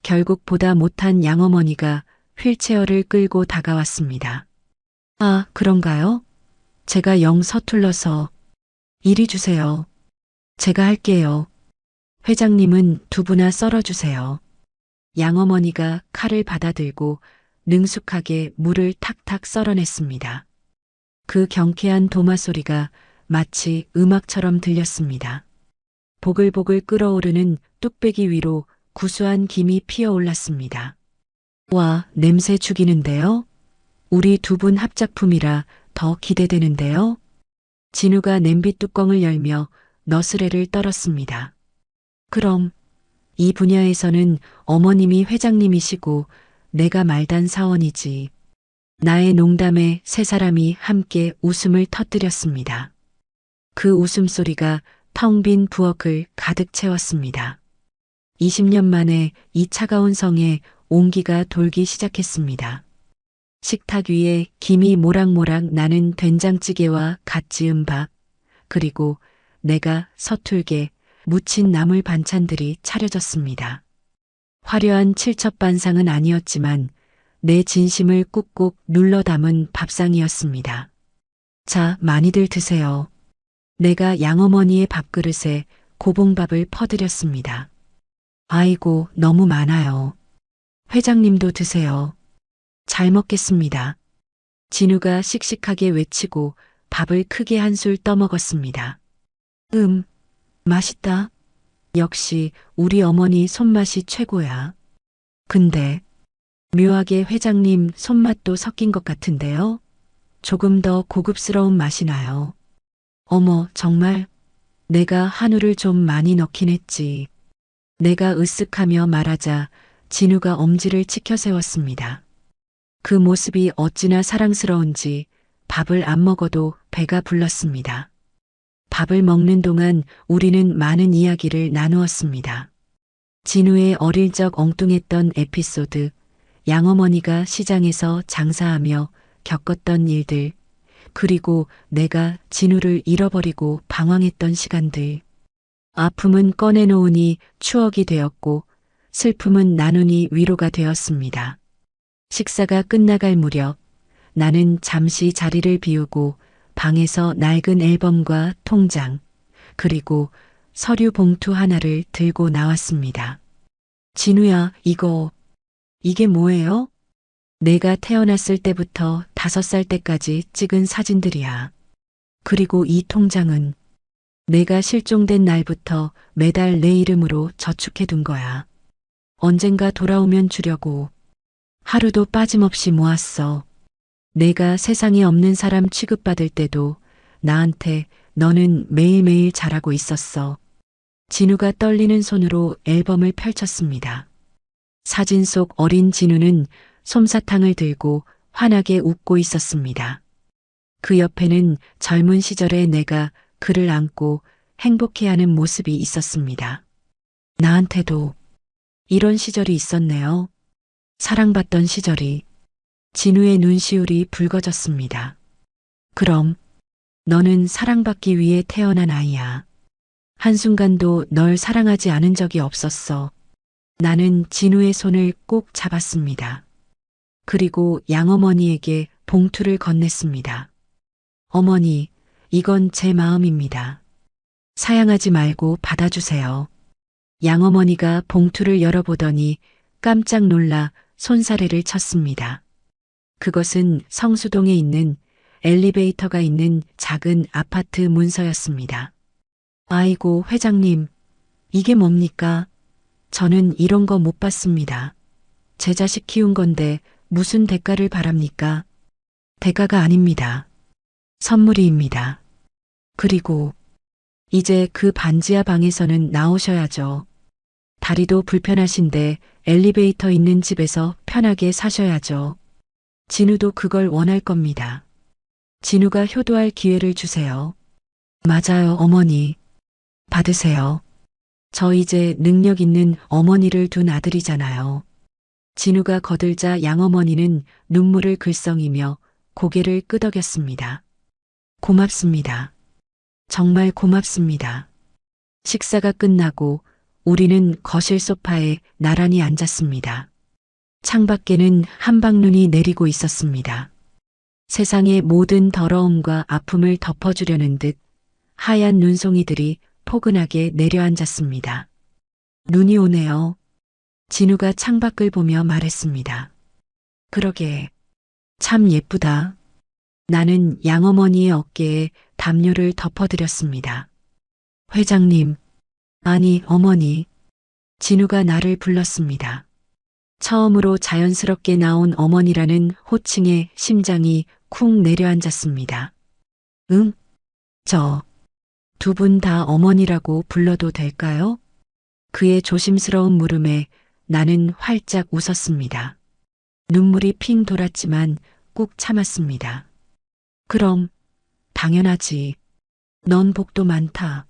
결국 보다 못한 양어머니가 휠체어를 끌고 다가왔습니다. 아, 그런가요? 제가 영 서툴러서. 이리 주세요. 제가 할게요. 회장님은 두부나 썰어주세요. 양어머니가 칼을 받아들고 능숙하게 물을 탁탁 썰어냈습니다. 그 경쾌한 도마 소리가 마치 음악처럼 들렸습니다. 보글보글 끓어오르는 뚝배기 위로 구수한 김이 피어올랐습니다. 와, 냄새 죽이는데요? 우리 두 분 합작품이라 더 기대되는데요? 진우가 냄비 뚜껑을 열며 너스레를 떨었습니다. 그럼 이 분야에서는 어머님이 회장님이시고 내가 말단 사원이지. 나의 농담에 세 사람이 함께 웃음을 터뜨렸습니다. 그 웃음소리가 텅 빈 부엌을 가득 채웠습니다. 20년 만에 이 차가운 성에 온기가 돌기 시작했습니다. 식탁 위에 김이 모락모락 나는 된장찌개와 갓 지은 밥, 그리고 내가 서툴게 무친 나물 반찬들이 차려졌습니다. 화려한 칠첩반상은 아니었지만 내 진심을 꾹꾹 눌러 담은 밥상이었습니다. 자, 많이들 드세요. 내가 양어머니의 밥그릇에 고봉밥을 퍼드렸습니다. 아이고, 너무 많아요. 회장님도 드세요. 잘 먹겠습니다. 진우가 씩씩하게 외치고 밥을 크게 한술 떠먹었습니다. 맛있다. 역시 우리 어머니 손맛이 최고야. 근데 묘하게 회장님 손맛도 섞인 것 같은데요? 조금 더 고급스러운 맛이 나요. 어머, 정말 내가 한우를 좀 많이 넣긴 했지. 내가 으쓱하며 말하자 진우가 엄지를 치켜 세웠습니다. 그 모습이 어찌나 사랑스러운지 밥을 안 먹어도 배가 불렀습니다. 밥을 먹는 동안 우리는 많은 이야기를 나누었습니다. 진우의 어릴 적 엉뚱했던 에피소드, 양어머니가 시장에서 장사하며 겪었던 일들, 그리고 내가 진우를 잃어버리고 방황했던 시간들. 아픔은 꺼내놓으니 추억이 되었고 슬픔은 나누니 위로가 되었습니다. 식사가 끝나갈 무렵 나는 잠시 자리를 비우고 방에서 낡은 앨범과 통장, 그리고 서류 봉투 하나를 들고 나왔습니다. 진우야, 이게 뭐예요? 내가 태어났을 때부터 5살 때까지 찍은 사진들이야. 그리고 이 통장은 내가 실종된 날부터 매달 내 이름으로 저축해둔 거야. 언젠가 돌아오면 주려고 하루도 빠짐없이 모았어. 내가 세상에 없는 사람 취급받을 때도 나한테 너는 매일매일 잘하고 있었어. 진우가 떨리는 손으로 앨범을 펼쳤습니다. 사진 속 어린 진우는 솜사탕을 들고 환하게 웃고 있었습니다. 그 옆에는 젊은 시절의 내가 그를 안고 행복해하는 모습이 있었습니다. 나한테도 이런 시절이 있었네요. 사랑받던 시절이. 진우의 눈시울이 붉어졌습니다. 그럼 너는 사랑받기 위해 태어난 아이야. 한순간도 널 사랑하지 않은 적이 없었어. 나는 진우의 손을 꼭 잡았습니다. 그리고 양어머니에게 봉투를 건넸습니다. 어머니, 이건 제 마음입니다. 사양하지 말고 받아주세요. 양어머니가 봉투를 열어보더니 깜짝 놀라 손사래를 쳤습니다. 그것은 성수동에 있는 엘리베이터가 있는 작은 아파트 문서였습니다. 아이고, 회장님, 이게 뭡니까? 저는 이런 거 못 받습니다. 제 자식 키운 건데 무슨 대가를 바랍니까? 대가가 아닙니다. 선물이입니다. 그리고 이제 그 반지하 방에서는 나오셔야죠. 다리도 불편하신데 엘리베이터 있는 집에서 편하게 사셔야죠. 진우도 그걸 원할 겁니다. 진우가 효도할 기회를 주세요. 맞아요, 어머니. 받으세요. 저 이제 능력 있는 어머니를 둔 아들이잖아요. 진우가 거들자 양어머니는 눈물을 글썽이며 고개를 끄덕였습니다. 고맙습니다. 정말 고맙습니다. 식사가 끝나고 우리는 거실 소파에 나란히 앉았습니다. 창밖에는 한방눈이 내리고 있었습니다. 세상의 모든 더러움과 아픔을 덮어주려는 듯 하얀 눈송이들이 포근하게 내려앉았습니다. 눈이 오네요. 진우가 창밖을 보며 말했습니다. 그러게, 참 예쁘다. 나는 양어머니의 어깨에 담요를 덮어드렸습니다. 회장님, 아니 어머니. 진우가 나를 불렀습니다. 처음으로 자연스럽게 나온 어머니라는 호칭에 심장이 쿵 내려앉았습니다. 응? 저 두 분 다 어머니라고 불러도 될까요? 그의 조심스러운 물음에 나는 활짝 웃었습니다. 눈물이 핑 돌았지만 꾹 참았습니다. 그럼 당연하지. 넌 복도 많다.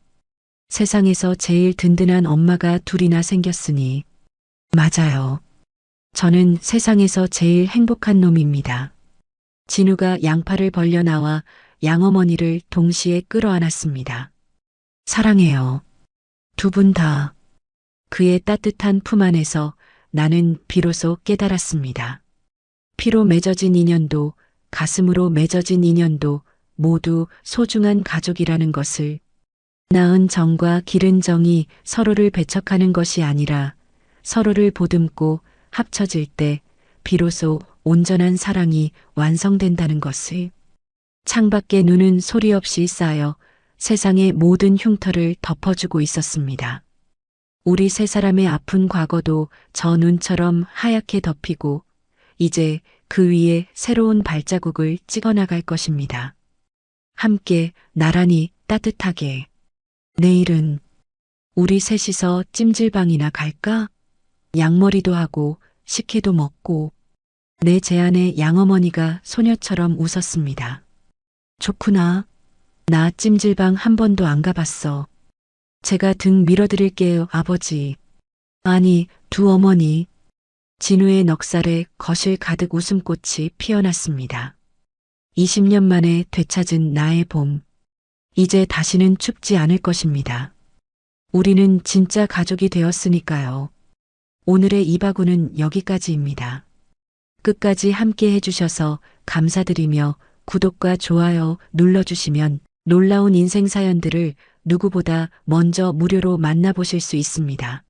세상에서 제일 든든한 엄마가 둘이나 생겼으니. 맞아요. 저는 세상에서 제일 행복한 놈입니다. 진우가 양팔을 벌려 나와 양어머니를 동시에 끌어안았습니다. 사랑해요. 두 분 다. 그의 따뜻한 품 안에서 나는 비로소 깨달았습니다. 피로 맺어진 인연도 가슴으로 맺어진 인연도 모두 소중한 가족이라는 것을. 낳은 정과 기른 정이 서로를 배척하는 것이 아니라 서로를 보듬고 합쳐질 때 비로소 온전한 사랑이 완성된다는 것을. 창밖에 눈은 소리 없이 쌓여 세상의 모든 흉터를 덮어주고 있었습니다. 우리 세 사람의 아픈 과거도 저 눈처럼 하얗게 덮이고 이제 그 위에 새로운 발자국을 찍어나갈 것입니다. 함께 나란히 따뜻하게. 내일은 우리 셋이서 찜질방이나 갈까? 양머리도 하고 식혜도 먹고. 내 제안에 양어머니가 소녀처럼 웃었습니다. 좋구나. 나 찜질방 한 번도 안 가봤어. 제가 등 밀어드릴게요, 아버지. 아니, 두 어머니. 진우의 넉살에 거실 가득 웃음꽃이 피어났습니다. 20년 만에 되찾은 나의 봄. 이제 다시는 춥지 않을 것입니다. 우리는 진짜 가족이 되었으니까요. 오늘의 이바구는 여기까지입니다. 끝까지 함께 해주셔서 감사드리며 구독과 좋아요 눌러주시면 놀라운 인생 사연들을 누구보다 먼저 무료로 만나보실 수 있습니다.